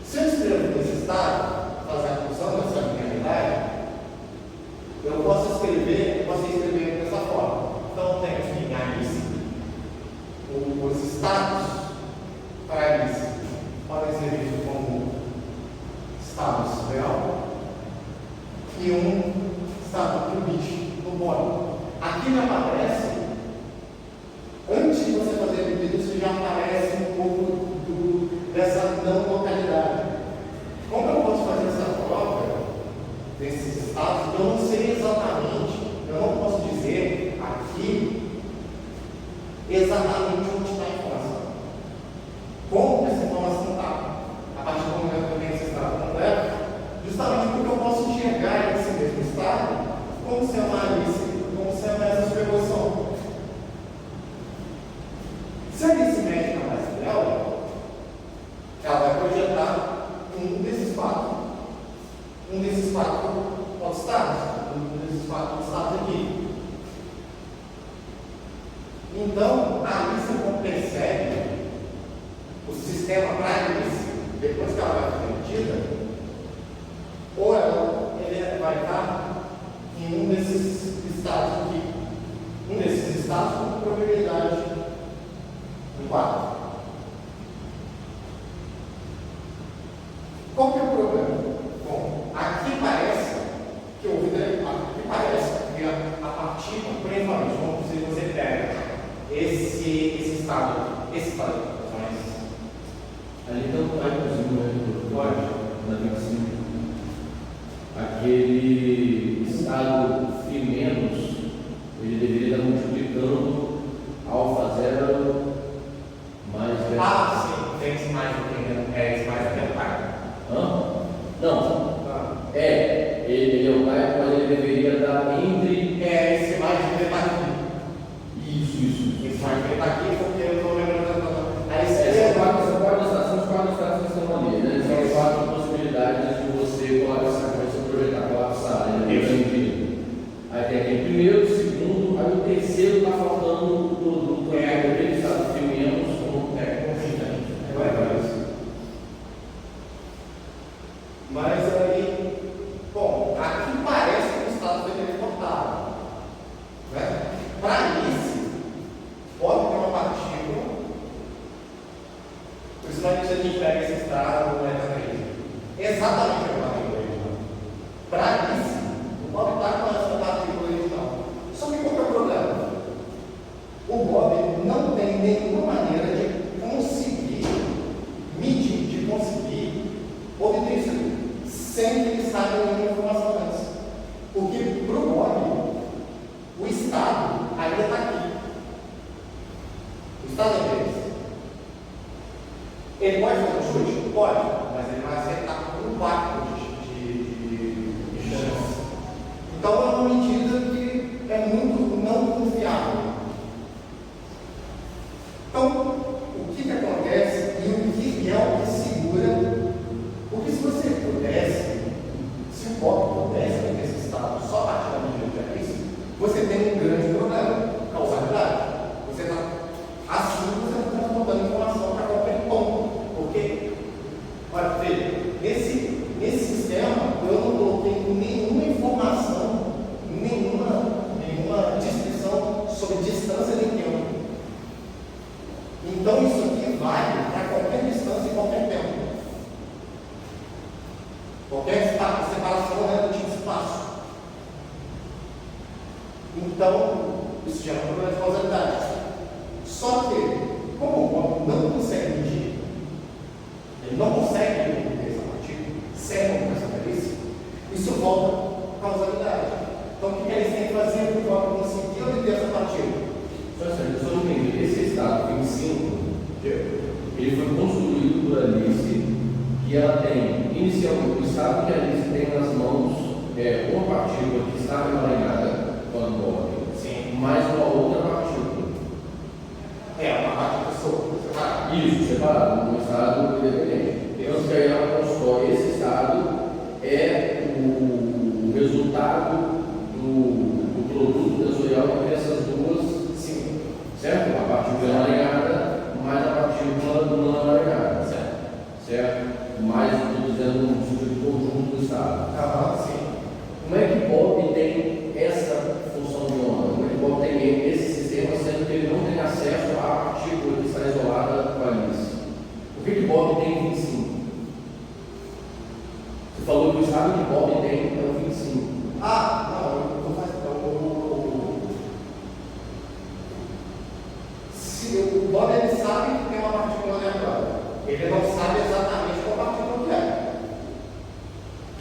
Se eu escrevo nesse estado, fazer a função dessa linearidade, eu posso escrever dessa forma. Então, eu tenho aqui a Alice, os estados para a Alice podem ser vistos como estados real e um estado qubit no bolo. Aqui me aparece, antes de você fazer a medida, isso já aparece um pouco dessa não localidade. Como eu posso fazer essa prova desses estados, eu não sei exatamente, eu não posso dizer aqui exatamente onde está a informação. Como essa informação está? A partir do momento que eu tenho esse estado completo, justamente porque eu posso enxergar esse mesmo estado como sendo uma Alice, como sendo essa superposição. Se a Alice mede na base dela, ela vai projetar um desses quatro estados aqui. Então, a Alice, quando percebe o sistema para a Alice, depois que ela vai fazer a medida, ou ele vai estar em um desses estados aqui. Um desses estados com probabilidade de 4. Qual que é o problema? Bom, aqui parece que a partícula, por exemplo, se você pega esse estado ali não está inclusive no código, na versão. Aquele estado φ-, ele deveria estar multiplicando alfa 0 mais beta. Ah, sim, tem esse mais do que pai. Hã? Não. Ele é o pai, mas ele deveria estar entre. Esse mais do que pai aqui. Isso. Esse mais do que aqui, porque eu estou lembrando. Aí são os quatro estados que estão ali, né? São as quatro possibilidades de você colapsar, de você projetar, colapsar. Aí tem aqui o primeiro, o segundo, aí o terceiro está faltando o produto, aquele estado φ- Mas aí, bom, aqui parece que o estado foi teleportado. Né? Para isso, pode ter uma partícula, por isso a gente pega esse estado não é também. Exatamente a partícula original. Para isso, o Bob está com essa partícula original. Só que qual é o problema? O Bob não tem nenhuma maneira de conseguir medir, de conseguir obter isso aqui, sem que ele saiba nenhuma informação antes. Porque para o Bob, o estado ainda está aqui. O estado é deles. Ele pode fazer um chute? Pode, mas ele vai acertar com um quarto de chance. Então é uma medida que é muito não confiável. Então, o que acontece e o que é o que segura? Porque se você pudesse, se o Bob pudesse ter esse estado só a partir da medida de Alice, você tem um grande problema, causalidade. Você está assim, você está transportando informação para qualquer ponto. Porque, olha, veja, nesse sistema eu não coloquei nenhuma informação, nenhuma descrição sobre distância nem tempo. Então isso aqui vale para qualquer distância e qualquer tempo. Qualquer separação relativa de espaço. Então, isso gera um problema de causalidade. Só que, como o Bob não consegue medir, ele não consegue medir essa partícula sem essa perícia, isso volta à causalidade. Então, o que eles têm que fazer para o Bob conseguir obter essa partícula? Só não entendi. Esse estado 25, ele foi construído por Alice, e ela tem, inicialmente, o estado que a Alice tem nas mãos uma partícula que estava emaranhada quando morre, mais uma outra partícula. Uma partícula separada. Isso, separado, num estado independente. Então, que aí ela constrói, esse estado é o resultado do produto tensorial entre essas duas, certo? A partícula emaranhada mais a partícula não emaranhada, certo? Mais, estou dizendo, no sentido de conjunto do estado. Como é que Bob tem essa função de onda? Como é que Bob tem esse sistema, sendo que ele não tem acesso à partícula que está isolada com a Alice? Por que Bob tem 25? Você falou que o estado que Bob tem é o 25. Se o Bob ele sabe que tem uma partícula aleatória, ele não sabe exatamente qual partícula que é.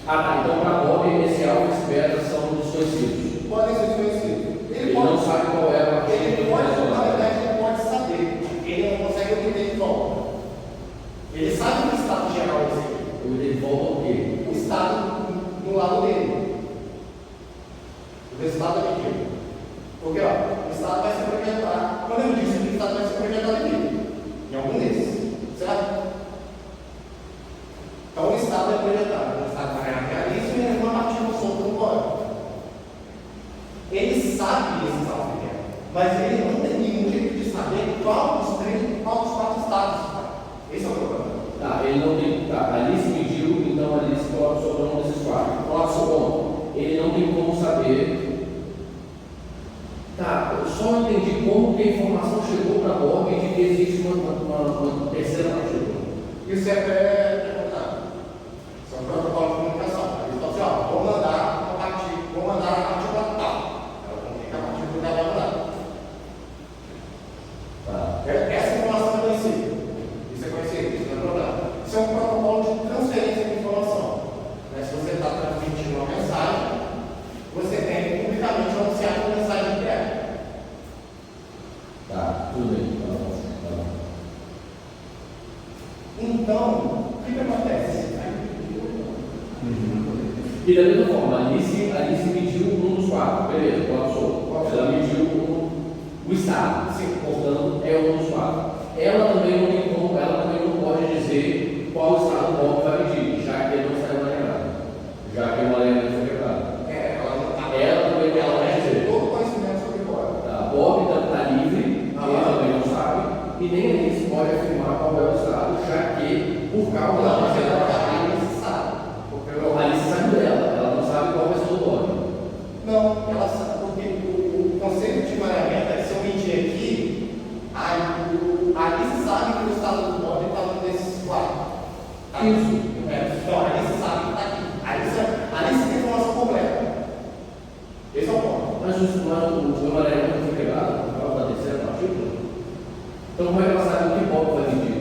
Então para Bob esse alfa e esse beta são desconhecidos. Podem ser desconhecidos. Ele não sabe qual é a partícula Ele que pode, está na isolada. verdade, ele pode saber. Ele não consegue obter de volta. Ele sabe que o estado geral é esse. Ele volta ao quê? O estado do lado dele. O resultado é aquilo. Porque o estado vai se projetar. Quando eu disse que o estado vai se projetar aqui, em algum desses, certo? Então o estado é projetado. O estado vai realizar e uma partícula solta no corpo. Ele sabe esse estado que é, mas ele não tem nenhum jeito de saber qual dos 4 estados. Esse é o problema. Ele não tem. Alice mediu, então Alice coloca sobre um desses 4. Coloca sobre um. Ele não tem como saber. Eu só entendi como que a informação chegou para Bob de que existe uma terceira partícula. Isso é pré-combinado. Isso é um protocolo de comunicação. Ele fala assim: vou mandar a partícula tal. Ela comunica a partícula que ela vai mandar. Essa informação é conhecida. Isso é conhecido, isso não é problema. Isso é um protocolo de transferência de informação. Se você está transmitindo uma mensagem, você tem que publicamente anunciar que a mensagem que é. Tudo bem. Então, o que acontece? E da mesma forma, Alice mediu um dos 4, beleza, colapsou. Ela mediu o estado, portanto, é um dos 4. Ela também não pode dizer qual estado Bob vai medir, já que ele não está emaranhado, já que o emaranhamento foi quebrado. Ela também não vai dizer. Todo conhecimento sobre Bob. Bob está livre, ele também não sabe, e nem Alice pode afirmar qual é o estado, já que, por causa da Alice sabe. Alice sabe dela, ela não sabe qual vai ser o Bob. Não, ela sabe, porque o conceito de emaranhamento é: se eu medir aqui, a Alice sabe que o estado do Bob está num desses 4. Isso. Então a Alice sabe que está aqui. A Alice tem informação completa. Esse é o ponto. Mas o emaranhamento não foi quebrado por causa da terceira partícula? Então como é que ela sabe o que Bob vai medir?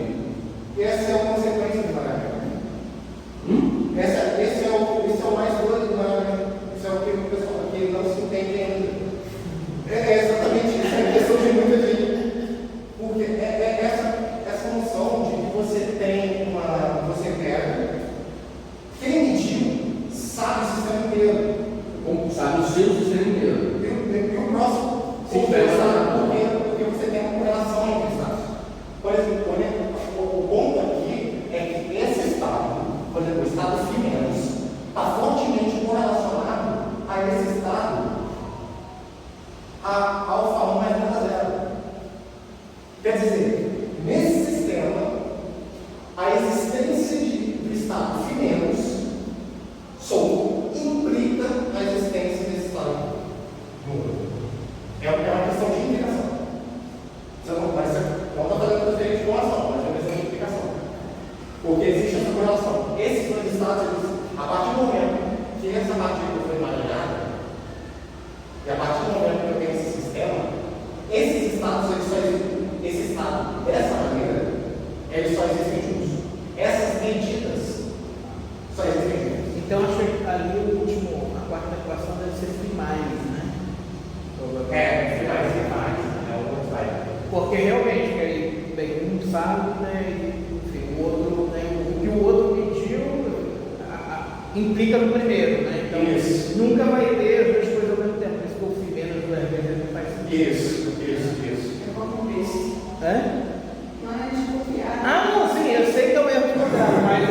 Essa é a consequência do emaranhamento. Esse é o mais doido do emaranhamento. Isso é o que o pessoal aqui não se entende ainda. É exatamente isso. É questão de muita gente. Porque essa noção de que você tem você pega. Quem mediu sabe o sistema inteiro. Sabe o seu sistema inteiro. E o próximo Sim, porque você tem uma correlação entre estados. Por exemplo, o ponto aqui é que esse estado, por exemplo, o estado Siemens, está fortemente correlacionado a esse estado, a alfa 1 mais beta 0. Quer dizer, nesse sistema, a existência do estado Siemens solto implica a existência desse estado novo. É uma questão de implicação. Você não está fazendo transferência de informação, mas é uma questão de implicação. Porque existe essa correlação. Esses dois estados, a partir do momento que essa partícula foi emaranhada, e a partir do momento que eu tenho Porque realmente, que aí, bem, um sabe, né, e, enfim, o outro, né, o que o outro pediu implica no primeiro, né? Então, Isso. nunca vai ter as duas coisas ao mesmo tempo. Por isso que eu fui menos duas vezes não faz sentido. Isso. Eu vou comer isso. Hã? Não é desconfiar. Ah, não, sim, eu sei que é o erro de contrário, mas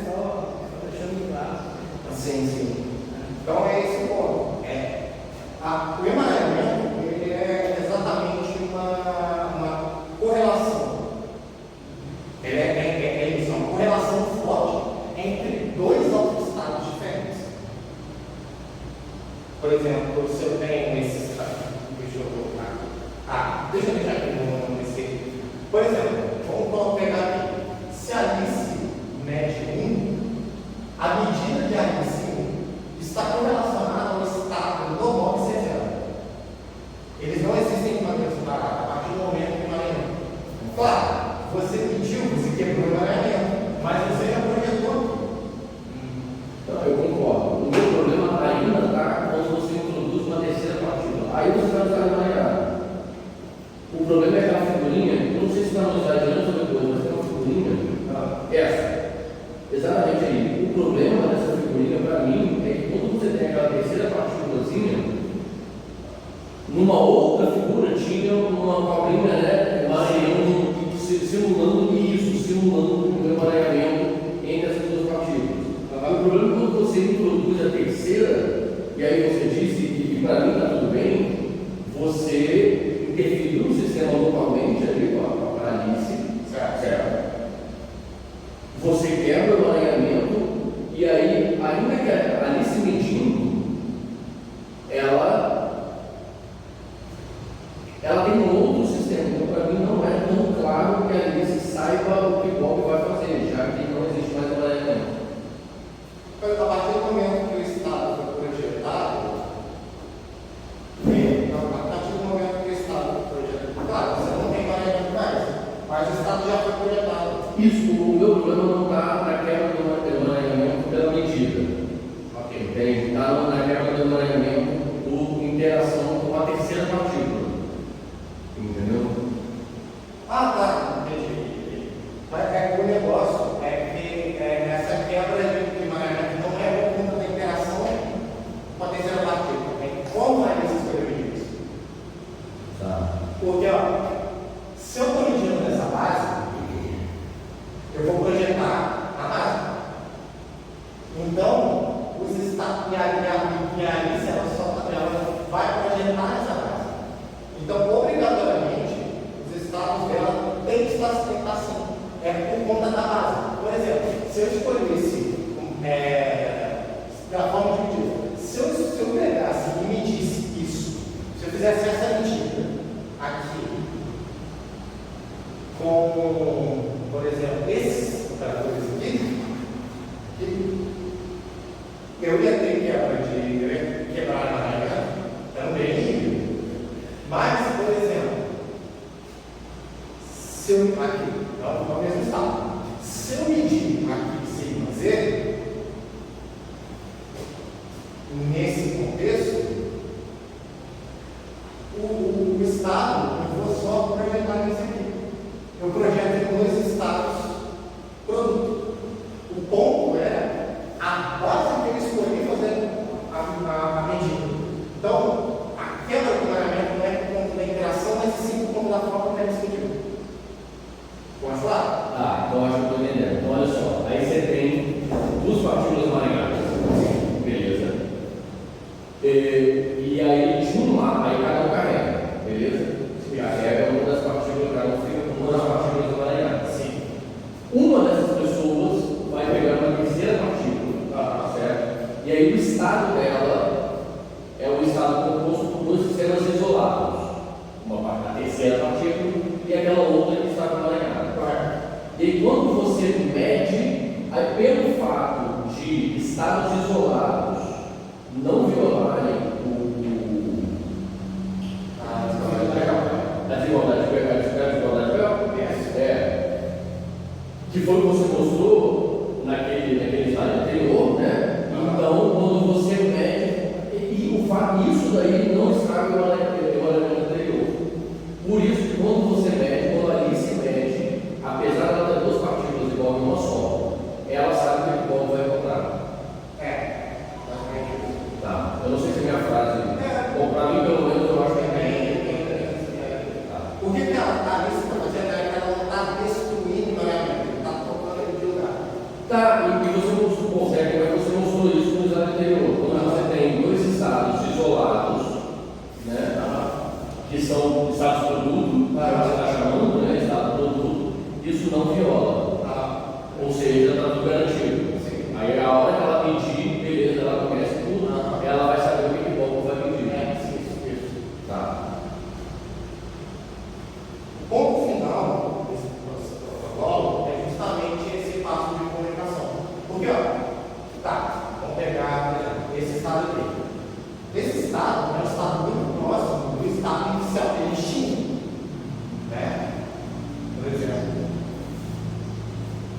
só deixando claro. Sim. Então é esse o ponto. O emaranhamento ele é exatamente uma correlação. Ele é uma correlação forte entre dois autoestados diferentes. Por exemplo, se eu tenho esse estado, deixa eu colocar. Deixa eu deixar aqui nesse. Por exemplo, vamos pegar aqui. Se a Alice mede 1, a medida de Alice 1 está correlacionada ao estado normal de ser zero. Eles não existem de maneira separada a partir do momento do emaranhamento. Claro, você mediu, você quebrou o emaranhamento, mas você já projetou. Não, eu concordo. O meu problema ainda está quando você introduz uma terceira partícula. Aí você vai usar emaranhado. O problema é aquela figurinha, eu não sei se vai usar adiante ou depois, mas tem uma figurinha, essa, exatamente aí. O problema dessa figurinha para mim é que quando você tem aquela terceira partículazinha, numa outra figura tinha uma cobrinha, né, emaranhando, simulando um emaranhamento entre essas duas partículas. O problema é quando você introduz a terceira, e aí você disse que para mim está tudo bem, você interferiu no sistema localmente ali com a Alice, certo? Você quebra o emaranhamento, e aí, ainda que a Alice medindo, ela tem um outro sistema. Então, para mim, não é tão claro que a Alice saiba o que o Bob vai fazer, já que não existe mais emaranhamento. A partir do momento que o estado foi projetado, claro, você não tem emaranhamento mais, mas o estado já foi projetado. Isso, o meu problema não está na quebra do emaranhamento pela medida. Ok. Está na quebra do emaranhamento por interação com a terceira partícula. Entendeu? Tá, entendi. Mas o negócio é que essa quebra de emaranhamento não é por conta da interação com a terceira partícula. É como a Alice escolheu isso. Tá. Porque, se eu estou medindo nessa base, eu vou projetar a base. Então, os estados e a Alice ela vai projetar essa base. Então, obrigatoriamente, os estados dela têm que estar assim. É por conta da base. Por exemplo, se eu escolhesse da forma de medir, se eu pegasse e medisse isso, se eu fizesse essa medida aqui, com, por exemplo, esses operadores aqui, eu ia ter quebrar a emaranhamento também, mas, por exemplo, se eu aqui, não é o mesmo estado, se eu medir aqui sigma z, nesse contexto, o estado, eu vou só projetar nesse aqui. Eu projeto em dois estados produto. O ponto é a base que eu escolhi fazer a medida. Então, a quebra do emaranhamento não é por conta da interação, mas sim por conta da forma que ela decidiu. Pode falar? Então acho que eu estou entendendo. Então, olha só, aí você tem duas partículas emaranhadas. Beleza. E aí, de um lado, aí cada um carrega. Beleza? Se carrega uma das partículas, cada um fica com uma das partículas emaranhadas. Sim. Uma dessas pessoas vai pegar uma terceira partícula, certo? E aí o estado dela é o estado composto por dois sistemas isolados. A terceira partícula e aquela outra que está emaranhada. E aí quando você mede, aí pelo fato de estados isolados não violarem a desigualdade que foi o que você mostrou naquele slide anterior, né? Então, quando você mede, isso daí não estraga o emaranhamento anterior. Por isso que quando que são estados produto, que você está chamando, né? Estado produto, isso não viola. Ou seja, está tudo garantido. Aí a hora que ela pedir, beleza, ela conhece tudo, ela vai saber o que o banco vai pedir. Isso. Tá. O ponto final desse protocolo é justamente esse passo de comunicação. Porque, vamos pegar, por exemplo, esse estado aqui. Esse estado é um estado muito próximo do estado inicial que eles tinham. Né? Por exemplo.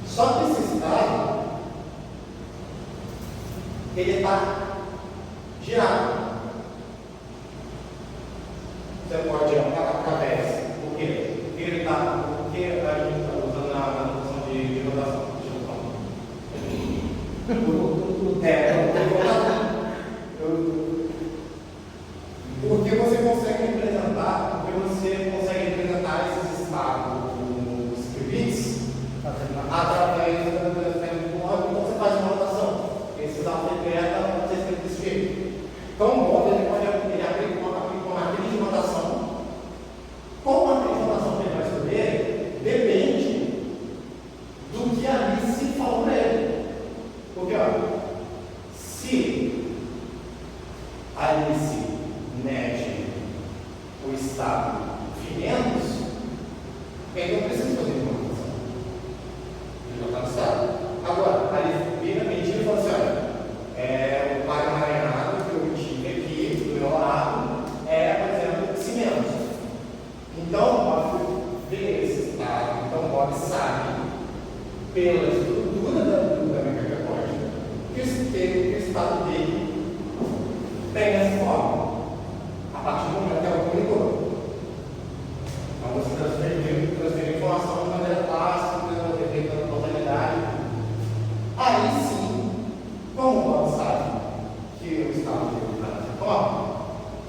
Só que esse estado, ele está girado. Você pode através. Por quê? Porque ele está. Porque a gente está usando na noção de rotação. Porque você consegue representar esses estados nos scripts através do modo, então você faz uma rotação. Esse estado decreta você escreve desse jeito. Então o modo ele aplica uma matriz de rotação. Qual matriz de rotação que ele vai escolher depende do que ali se falou para ele. Porque, se a Alice mede o estado de menos, ele não precisa fazer uma rotação. Ele não está no estado. Agora, a Alice vira medir e fala assim: olha, o paramarelado que eu tive aqui do meu lado é, por exemplo, se menos. Então, pode ver esse estado. Então, pode saber pela estrutura da mecânica quântica que o estado dele tem essa forma. A partir do momento que ela comunicou. Então você transferiu informação de maneira clássica, defeito da totalidade. Aí sim, como você sabe que o estado dele está dessa forma,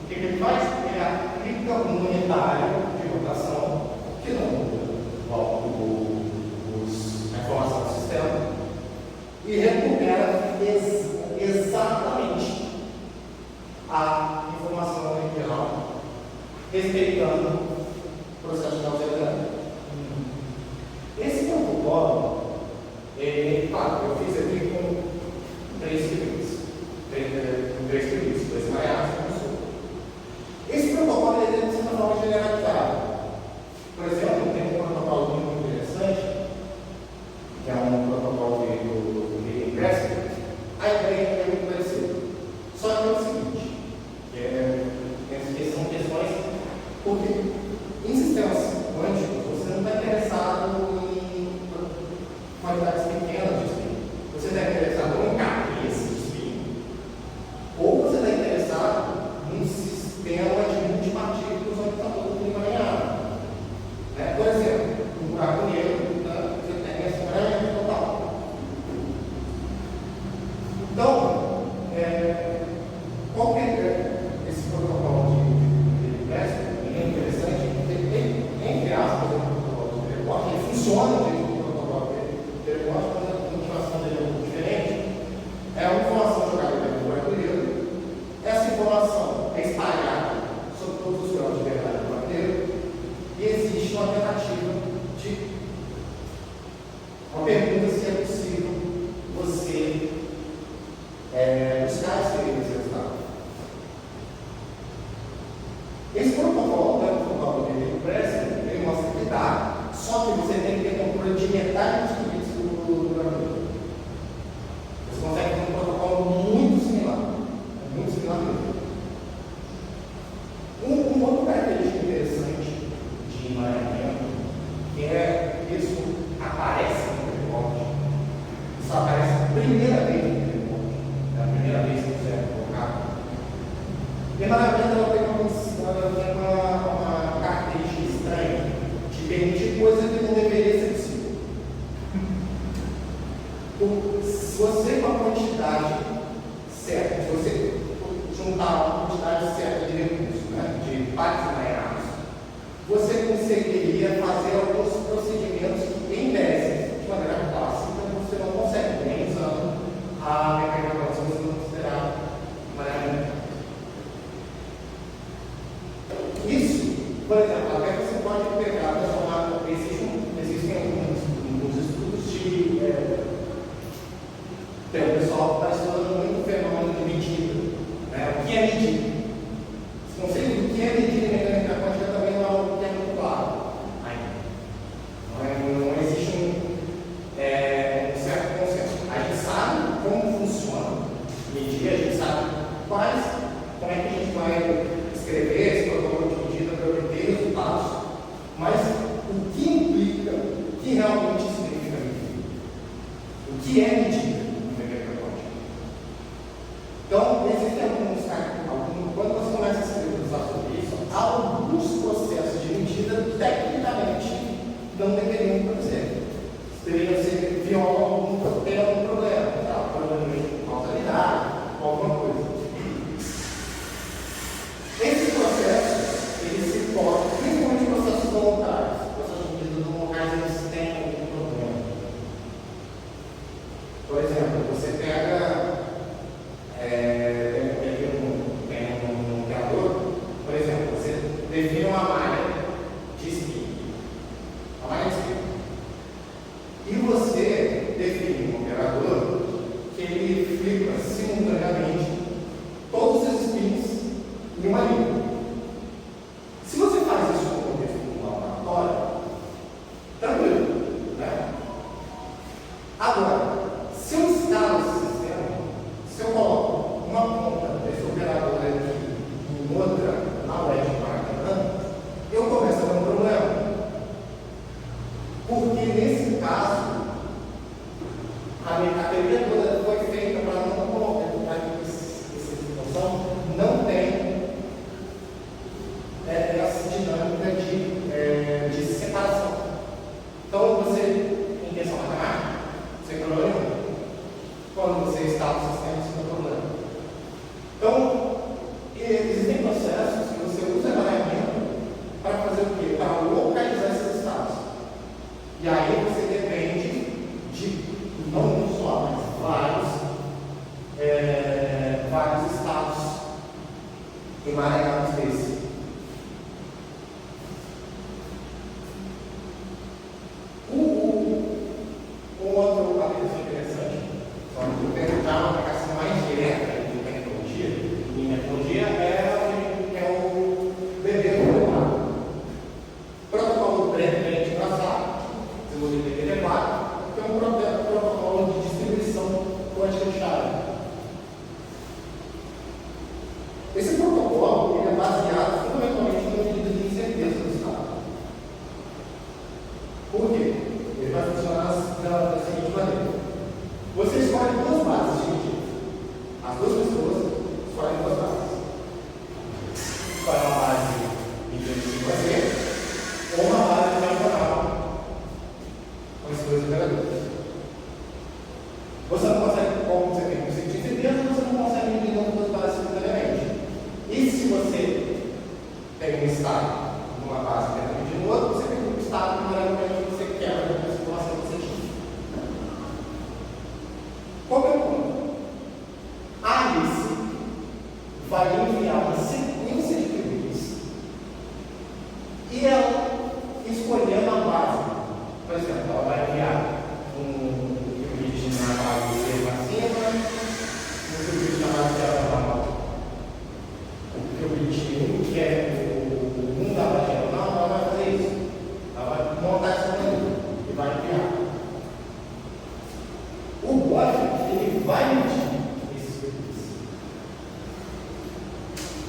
o que ele faz? Ele aplica um unitário de rotação que não muda a informação do sistema e recupera exatamente a informação original, respeitando o processo de Gauss-Lagrange. Esse protocolo, claro, eu fiz aqui com 3 scripts, 2 variáveis e um solto. Esse protocolo ele tem de certa forma generalizado. Por exemplo, tem um protocolo muito interessante, que é um protocolo do William Preston. A ideia é muito parecida. Só que é o seguinte, que são questões, porque em sistemas quânticos você não está interessado em quantidades pequenas de spin. Você está interessado em cabeça de spin, ou você está interessado num sistema de multipartículas onde está todo mundo alinhado. Por exemplo, um buraco negro, você tem essa grande total. Então, qual que é esse protocolo de Preston? É interessante, entre aspas, o protocolo de teleporte, ele funciona dentro do protocolo de teleporte, mas a motivação dele é um pouco diferente. É uma informação jogada dentro do buraco negro. Essa informação é espalhada sobre todos os graus de verdade do buraco negro e existe uma tentativa de uma pergunta se é possível você buscar esse resultado. Esse protocolo, o protocolo de Preston, ele mostra que dá, só que você tem que ter controle de metade dos limites do buraco. Você consegue ter um protocolo muito similar mesmo. Um outro característica interessante de emaranhamento é isso aparece no teleporte. Isso aparece a primeira vez no teleporte. É a primeira vez que você é colocado. Emaranhamento ela tem uma característica estranha de permitir coisas que não deveriam ser possível. Se você com a quantidade certa, se você juntar a quantidade certa de recursos, de partes emaranhados, você conseguiria fazer alguns procedimentos que, em tese, de maneira clássica, você não consegue, nem usando a mecânica quântica, você não considerar emaranhamento. Isso Tem um pessoal que está estudando muito o fenômeno de medida, né? O que é medida? Esse conceito do que é medida em mecânica quântica também não é algo que é muito claro ainda. Não existe um certo consenso. A gente sabe como funciona medir, a gente sabe como é que a gente vai escrever esse protocolo de medida para obter resultados, mas o que implica, o que realmente significa medir? O que é medida em mecânica quântica? Então, existem alguns, quando você começa a se debruçar sobre isso, há alguns processos de medida tecnicamente não deveriam acontecer. Deveriam ser violam ter algum problema, tá? Provavelmente com causalidade, alguma coisa. Esses processos, eles se tornam, principalmente processos voluntários, processos de medida locais, eles têm algum problema. Por exemplo, você pega um criador, por exemplo, você define uma malha de spin, uma malha de spin, e você define um operador que ele flipa simultaneamente todos os spins em uma linha. Se você faz isso no contexto de um laboratório, tranquilo, né? Agora, se eu instalo esse sistema, se eu coloco uma ponta desse operador aqui e outra na web de Maracanã, eu começo a ter um problema. Porque nesse caso, a teoria toda foi feita para não colocar, essa situação não tem essa dinâmica de separação. Então, você, em questão matemática, sem problema nenhum. Quando você instala o sistema, isso não é problema. Então, existem processos que você usa a ferramenta para fazer o quê? Para localizar esses estados. E aí você depende de, não um só, mas vários estados emaranhados desse. Um outro aplicação interessante, só que eu tentar uma aplicação mais direta de tecnologia, em tecnologia é o BB4. Protocolo previamente traçado, desenvolvido em BB4, que é um protocolo de distribuição quântica de chave. Esse protocolo ele é baseado fundamentalmente no medida de incerteza do estado. Por quê? Ele vai funcionar da seguinte maneira. Você escolhe duas bases de medida. As duas pessoas escolhem duas bases. Escolhe uma base medida de 5 a 0 ou uma base diagonal com esses dois operadores. Você não consegue, como você tem conceito de incerteza, você não consegue medir duas bases simultaneamente. E se você tem um estado numa base que é medido no outro, você tem um estado que normalmente você quebra a situação que você tinha. Qual é o ponto? A Alice vai enviar uma sequência de qubits e ela escolhendo a base. Por exemplo, ela vai enviar um qubit na base C para cima, um qubit na base C para baixo. O qubit 1, que é o 1 da base diagonal, ela vai fazer isso. Ela vai montar essa maneira e vai enviar. O bot, ele vai medir esses qubits.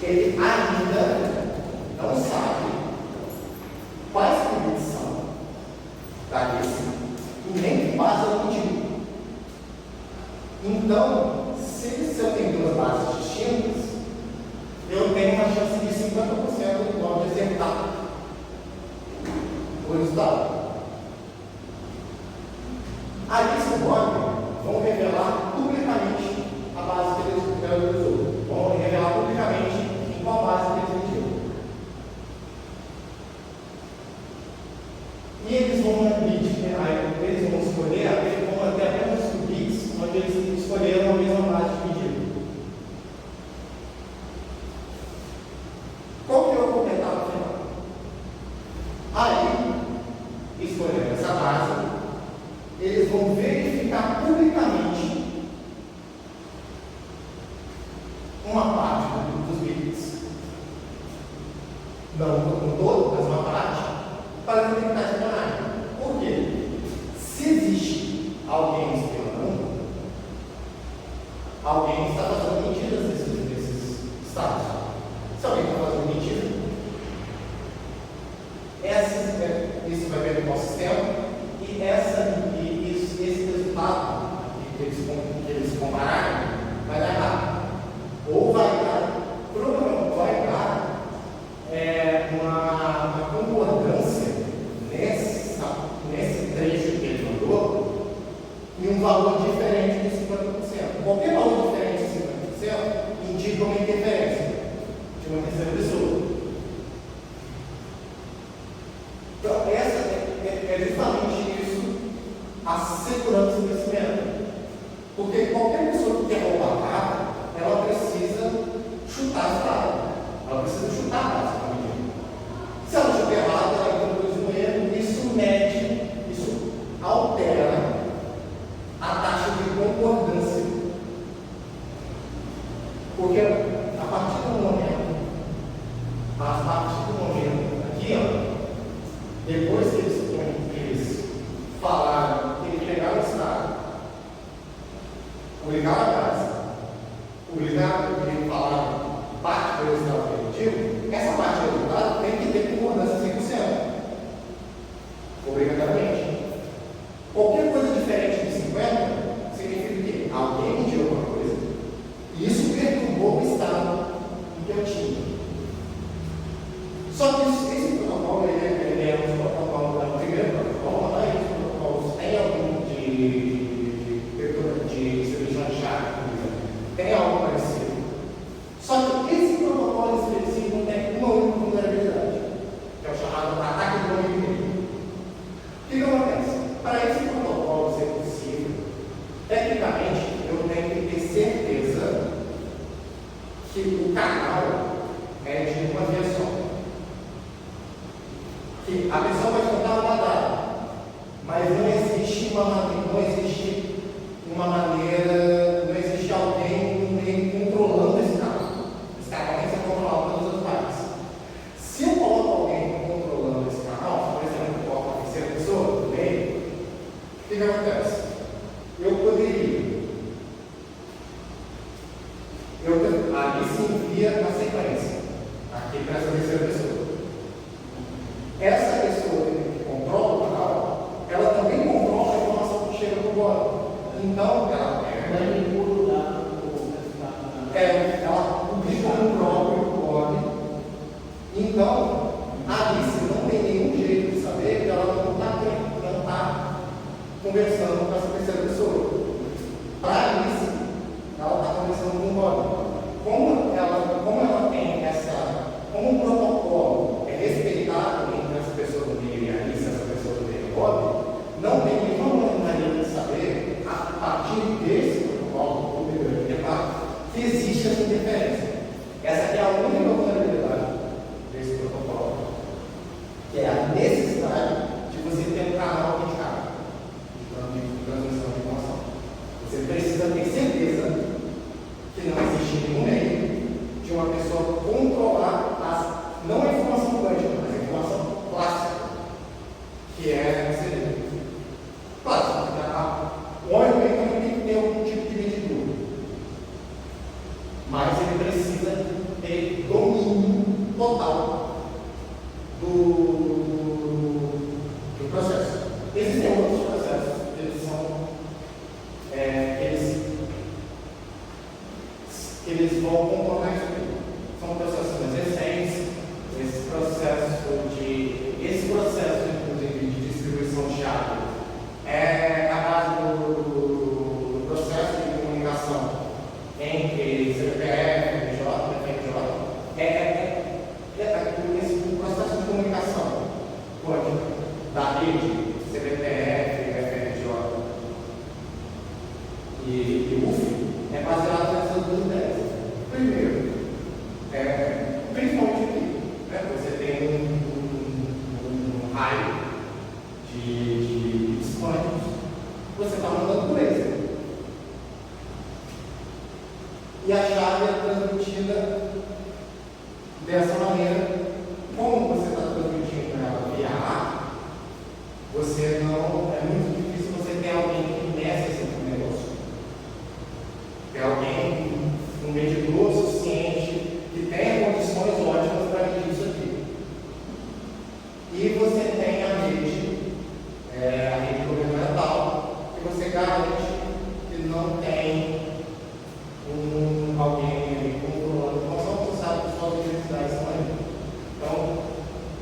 Ele ainda não sabe quais qubits são da lista e nem que base ela mediu. Então, se eu tenho duas bases distintas, eu tenho uma chance de 50% de acertar o resultado. Aí, esse bot vão revelar publicamente a base que ele usou. Vão revelar publicamente em qual base que ele mediu. E eles vão medir, eles vão escolher, eles vão manter apenas os qubits onde eles escolheram a mesma base de medida. Qual que é o comentário final? Aí, escolhendo essa base, eles vão verificar publicamente uma parte dos bits, não com todo, mas uma parte, para detectar espionagem. Por quê? Se existe alguém espionando, alguém está fazendo mentiras nesses estados. Se alguém está fazendo mentira, isso vai ver no nosso sistema, e esse resultado que eles compararam vai dar errado. Ou vai dar, provavelmente vai dar uma concordância nesse trecho que ele mandou em um valor diferente de 50%. Qualquer valor diferente de 50% indica uma interferência de uma terceira pessoa. Então, essa é justamente isso, a segurança do conhecimento. Porque qualquer pessoa que quer roubar a carta, ela precisa chutar a estrada. Ela precisa chutar a base. Se ela chutar errado, ela introduz um erro, isso altera a taxa de concordância. Porque a partir do momento aqui, ó, depois que eles falaram que eles pegaram o estado, publicaram a base, publicaram que falaram parte do resultado preditivo, essa parte do resultado tem que ter concordância 100%, obrigatoriamente. Qualquer coisa diferente de 50% significa que alguém mediu alguma coisa e isso perturbou o estado em que eu tinha. Só que esse protocolo ele é um protocolo, o primeiro protocolo, mas os protocolos têm algum de solução de chave, tem algo parecido. Só que esse protocolo específico não tem uma única vulnerabilidade, que é o chamado ataque do domínio público. O que acontece? Para esse protocolo ser possível, tecnicamente eu tenho que ter certeza que o canal é de uma via só. Que a pessoa vai contar uma data, mas não existe alguém no meio controlando esse canal. Esse canal tem que ser controlado pelas outras partes. Se eu coloco alguém controlando esse canal, por exemplo, eu coloco uma terceira pessoa no meio, o que acontece? Eu poderia. Ali se envia a sequência, aqui para essa terceira pessoa. Essa pessoa que controla o canal, ela também controla a informação que chega para o bot. Então, ela publica no próprio blog. Então, a Alice não tem nenhum jeito de saber que ela não está conversando com essa terceira pessoa. Para a Alice, ela está conversando com o blog. Como o protocolo é respeitado entre essa pessoa do meio e a Alice, essa pessoa do meio e o blog, não tem nenhuma maneira de saber, a partir desse protocolo, que existe essa interferência. Essa é a única vulnerabilidade desse protocolo, que é a necessidade de você ter um canal dedicado de transmissão de informação. Você precisa ter certeza que não existe nenhum meio de uma pessoa controlar não a informação quântica, mas a informação clássica, que é clássica. O homem também tem que ter algum tipo de medidor, mas ele precisa ter domínio total do processo. Existem outros processos, eles vão comportar isso aqui. São processos mais recentes, esse processo, inclusive, de distribuição de chave é a base do processo de comunicação entre CPF, FNJ, esse processo de comunicação quântica da rede CPF, FNJ e UF é baseado nessas duas ideias. Primeiro, principalmente aqui, você tem um raio de discos, você está mandando por eles. e a chave é transmitida dessa maneira. Como você está transmitindo ela via ar, você não. É muito difícil você ter alguém que meça esse negócio. Ter alguém, um medidor suficiente, que tenha condições ótimas para medir isso aqui. E você tem a rede governamental, que você garante que não tem alguém controlando a informação, você sabe que suas universidades são ali. Então,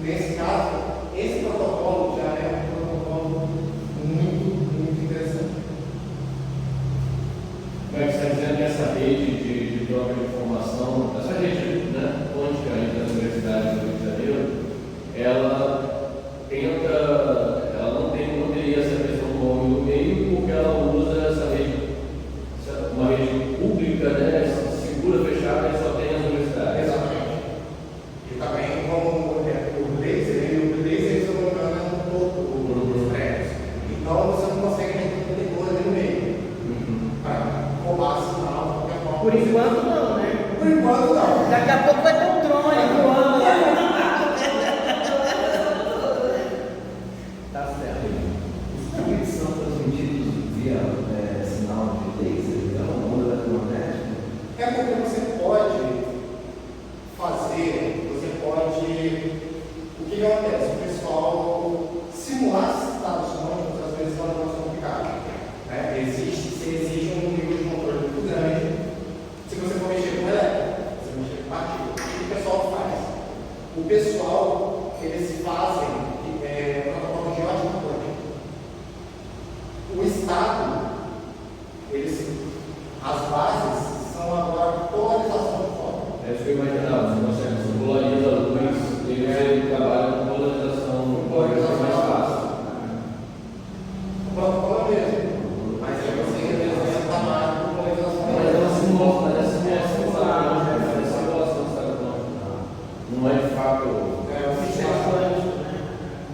nesse caso, esse protocolo já é um protocolo muito, muito interessante. Mas você está dizendo que essa rede de troca de informação, essa rede, né, quântica entre as universidades do Rio de Janeiro, ela não teria essa questão do homem no meio, porque ela usa essa rede, uma rede pública, né, segura, fechada, e só tem as universidades. Exatamente. E também, como o laser se colocando no topo dos prédios. Então, você não consegue ter um detector ali no meio. Para roubar sinal de qualquer forma. Por enquanto não, né? Por enquanto não. Daqui a pouco vai ter um drone voando lá. Tá certo. Os também são transmitidos via sinal de laser, então, onda eletromagnética? É porque você pode fazer, o que acontece? O pessoal simular estados quânticos às vezes é uma coisa complicada. Né? Você exige um nível de controle muito grande. Se você for mexer com elétrico, você mexer com partícula, o que o pessoal faz? O pessoal, eles fazem protocolo de ótica quântica. O Estado, as bases são agora polarização de fóton. É isso que eu imaginava, você polariza a luz, ele trabalha com polarização mais fácil. O protocolo é mesmo, mas aí você representa mais com polarização. Mas é uma simulação, não é de fato. É uma simulação.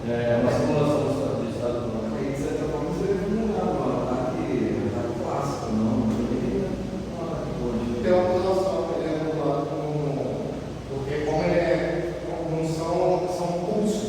É uma simulação do estado do mundo. Aí, de certa forma, você deve mudar um ataque clássico, não? Tem uma população que ele é modulado porque como ele são pulsos,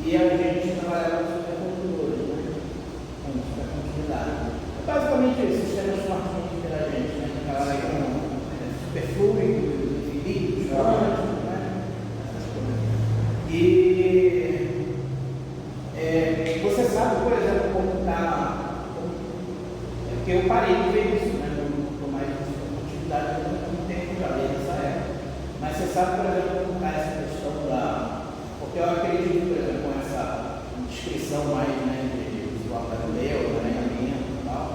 E a gente trabalhava com supercomputadores, né? Com supercontinuidade. Basicamente isso, sistemas fortemente interagentes, né? Que trabalha com superfluidos, líquidos, quânticos, né? Essas coisas. E você sabe, por exemplo, como está. Porque eu parei de ver isso, né? Não estou mais em supercontinuidade há muito tempo, já desde essa época. Mas você sabe, por exemplo, como está essa questão da. Porque eu acredito, por exemplo, com essa descrição mais, né, de visual brasileiro, né, a minha e tal,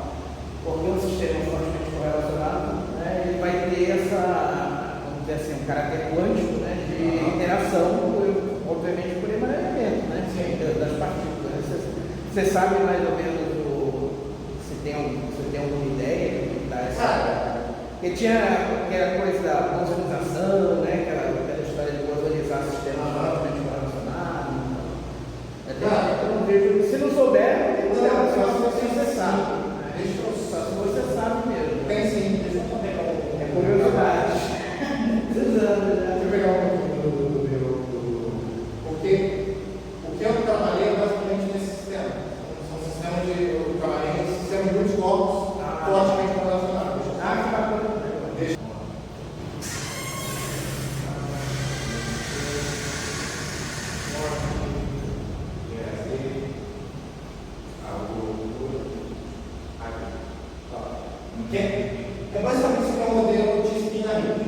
porque um sistema fortemente correlacionado, né, ele vai ter essa, vamos dizer assim, um caráter quântico, né, de interação, obviamente, por emaranhamento, né, das partículas. Você sabe mais ou menos se tem alguma ideia do que está essa. Porque tinha aquela coisa da bosonização, né, aquela história de bosonizar sistemas fortemente correlacionados. Eu não vejo. Se não souber, não tem problema, só se você sabe. Só se você sabe mesmo. Tem sim, deixa eu pegar um. É curiosidade. Precisando, né? Deixa eu pegar um pouquinho do meu. Porque o que eu trabalhei é basicamente nesse sistema. São sistemas de. Eu trabalhei em sistemas de multicorpos fortemente correlacionados. Que bacana. Deixa que é basicamente isso que é um modelo de espinhamento.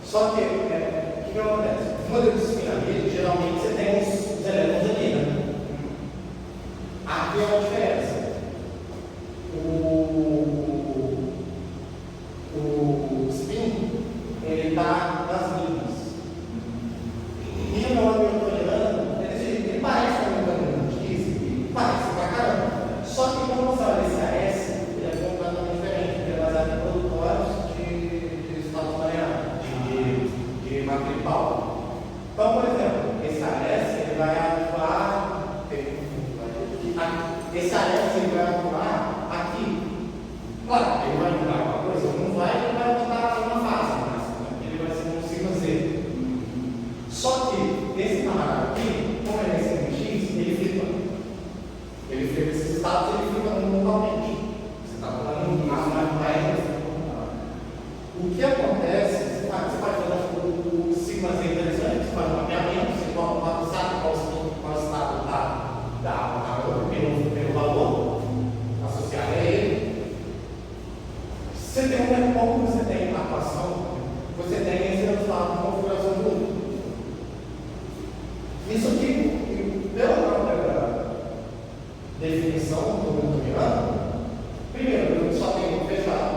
Só que, o que acontece? No modelo de espinhamento, geralmente você tem os elétrons ali, né? Aqui é uma diferença. O spin, ele está nas linhas. E o meu hamiltoniano, ele parece um hamiltoniano X, parece pra caramba. Só que quando você olha esse AS, ele é completamente diferente, porque é baseado em produtórios de estado mareado, de matriz Paulo. Então, por exemplo, esse AS, ele vai atuar. Esse AS, ele vai atuar aqui. Claro, ele vai mudar alguma coisa, não vai, ele vai botar uma fase máxima, ele vai ser um sigma Z. Só que esse camarada aqui, como ele é sigma X, ele flipa. Ele flipa esses estados, ele flipa totalmente. Você está falando mais regra. O que acontece, você pode fazer o sigma Z interessante, você faz um mapeamento, você sabe qual estado está pelo valor associado a ele. Você tem como você tem atuação, você tem esse resultado de configuração do mundo. Isso aqui, pela própria definição do hamiltoniano, primeiro, eu só tenho fechado.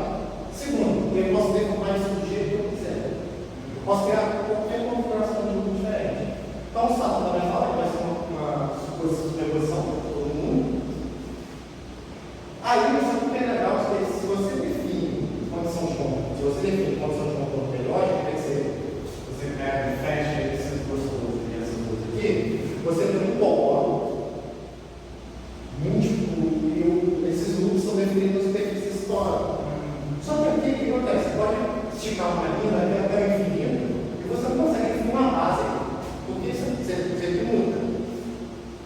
Segundo, eu posso deformar isso do jeito que eu quiser. Eu posso criar qualquer configuração de mundo diferente. Então, o estado fundamental vai ser uma superposição para todo mundo. Aí, isso é legal, porque se você define condição de controle, se você define condição de controle periódica, quer dizer, você pega e fecha esses dois e essas duas aqui, você tem um polo múltiplo e esses grupos são definidos nos perfis históricos. Só que aqui o que acontece? Você pode esticar uma linha até o infinito e você não consegue definir uma base, porque você muda.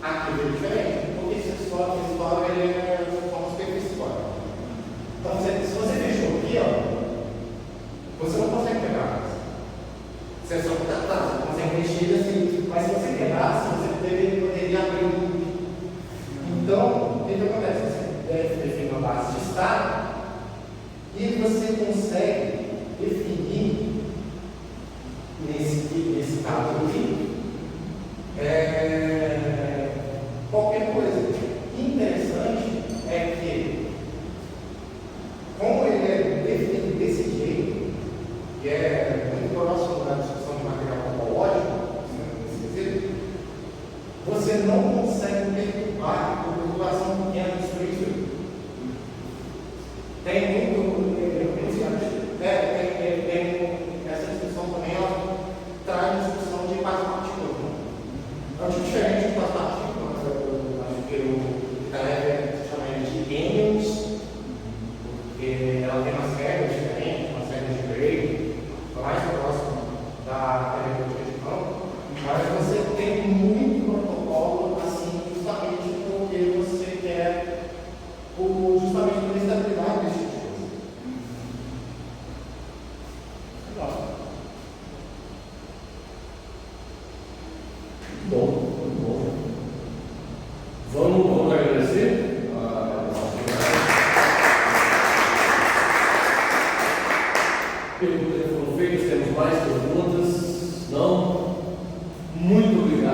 Aqui é diferente, porque esse histórico ele é como os perfis históricos. Então, se você fechou aqui, ó, você não consegue pegar. Você só você consegue mexer assim, mas se você quebrasse, você poderia abrir um loop. Então, o que acontece? Você deve definir uma base de estado e você consegue definir, nesse caso aqui, qualquer coisa. Interessante é que, como ele é definido desse jeito, que é muito próximo da discussão de material topológico, você não consegue perturbar a população pequena de estrutura. Tem muito. Essa discussão também ela traz discussão de quase partículas. É um tipo diferente de quase partículas. Eu acho que o Taleb chama ele de Engels, porque ela tem umas regras diferentes, umas regras de Gray, mais próximo da teoria de campo, mas você tem Muito bom. Vamos agradecer perguntas que foram feitas, temos mais perguntas? Não? Muito obrigado.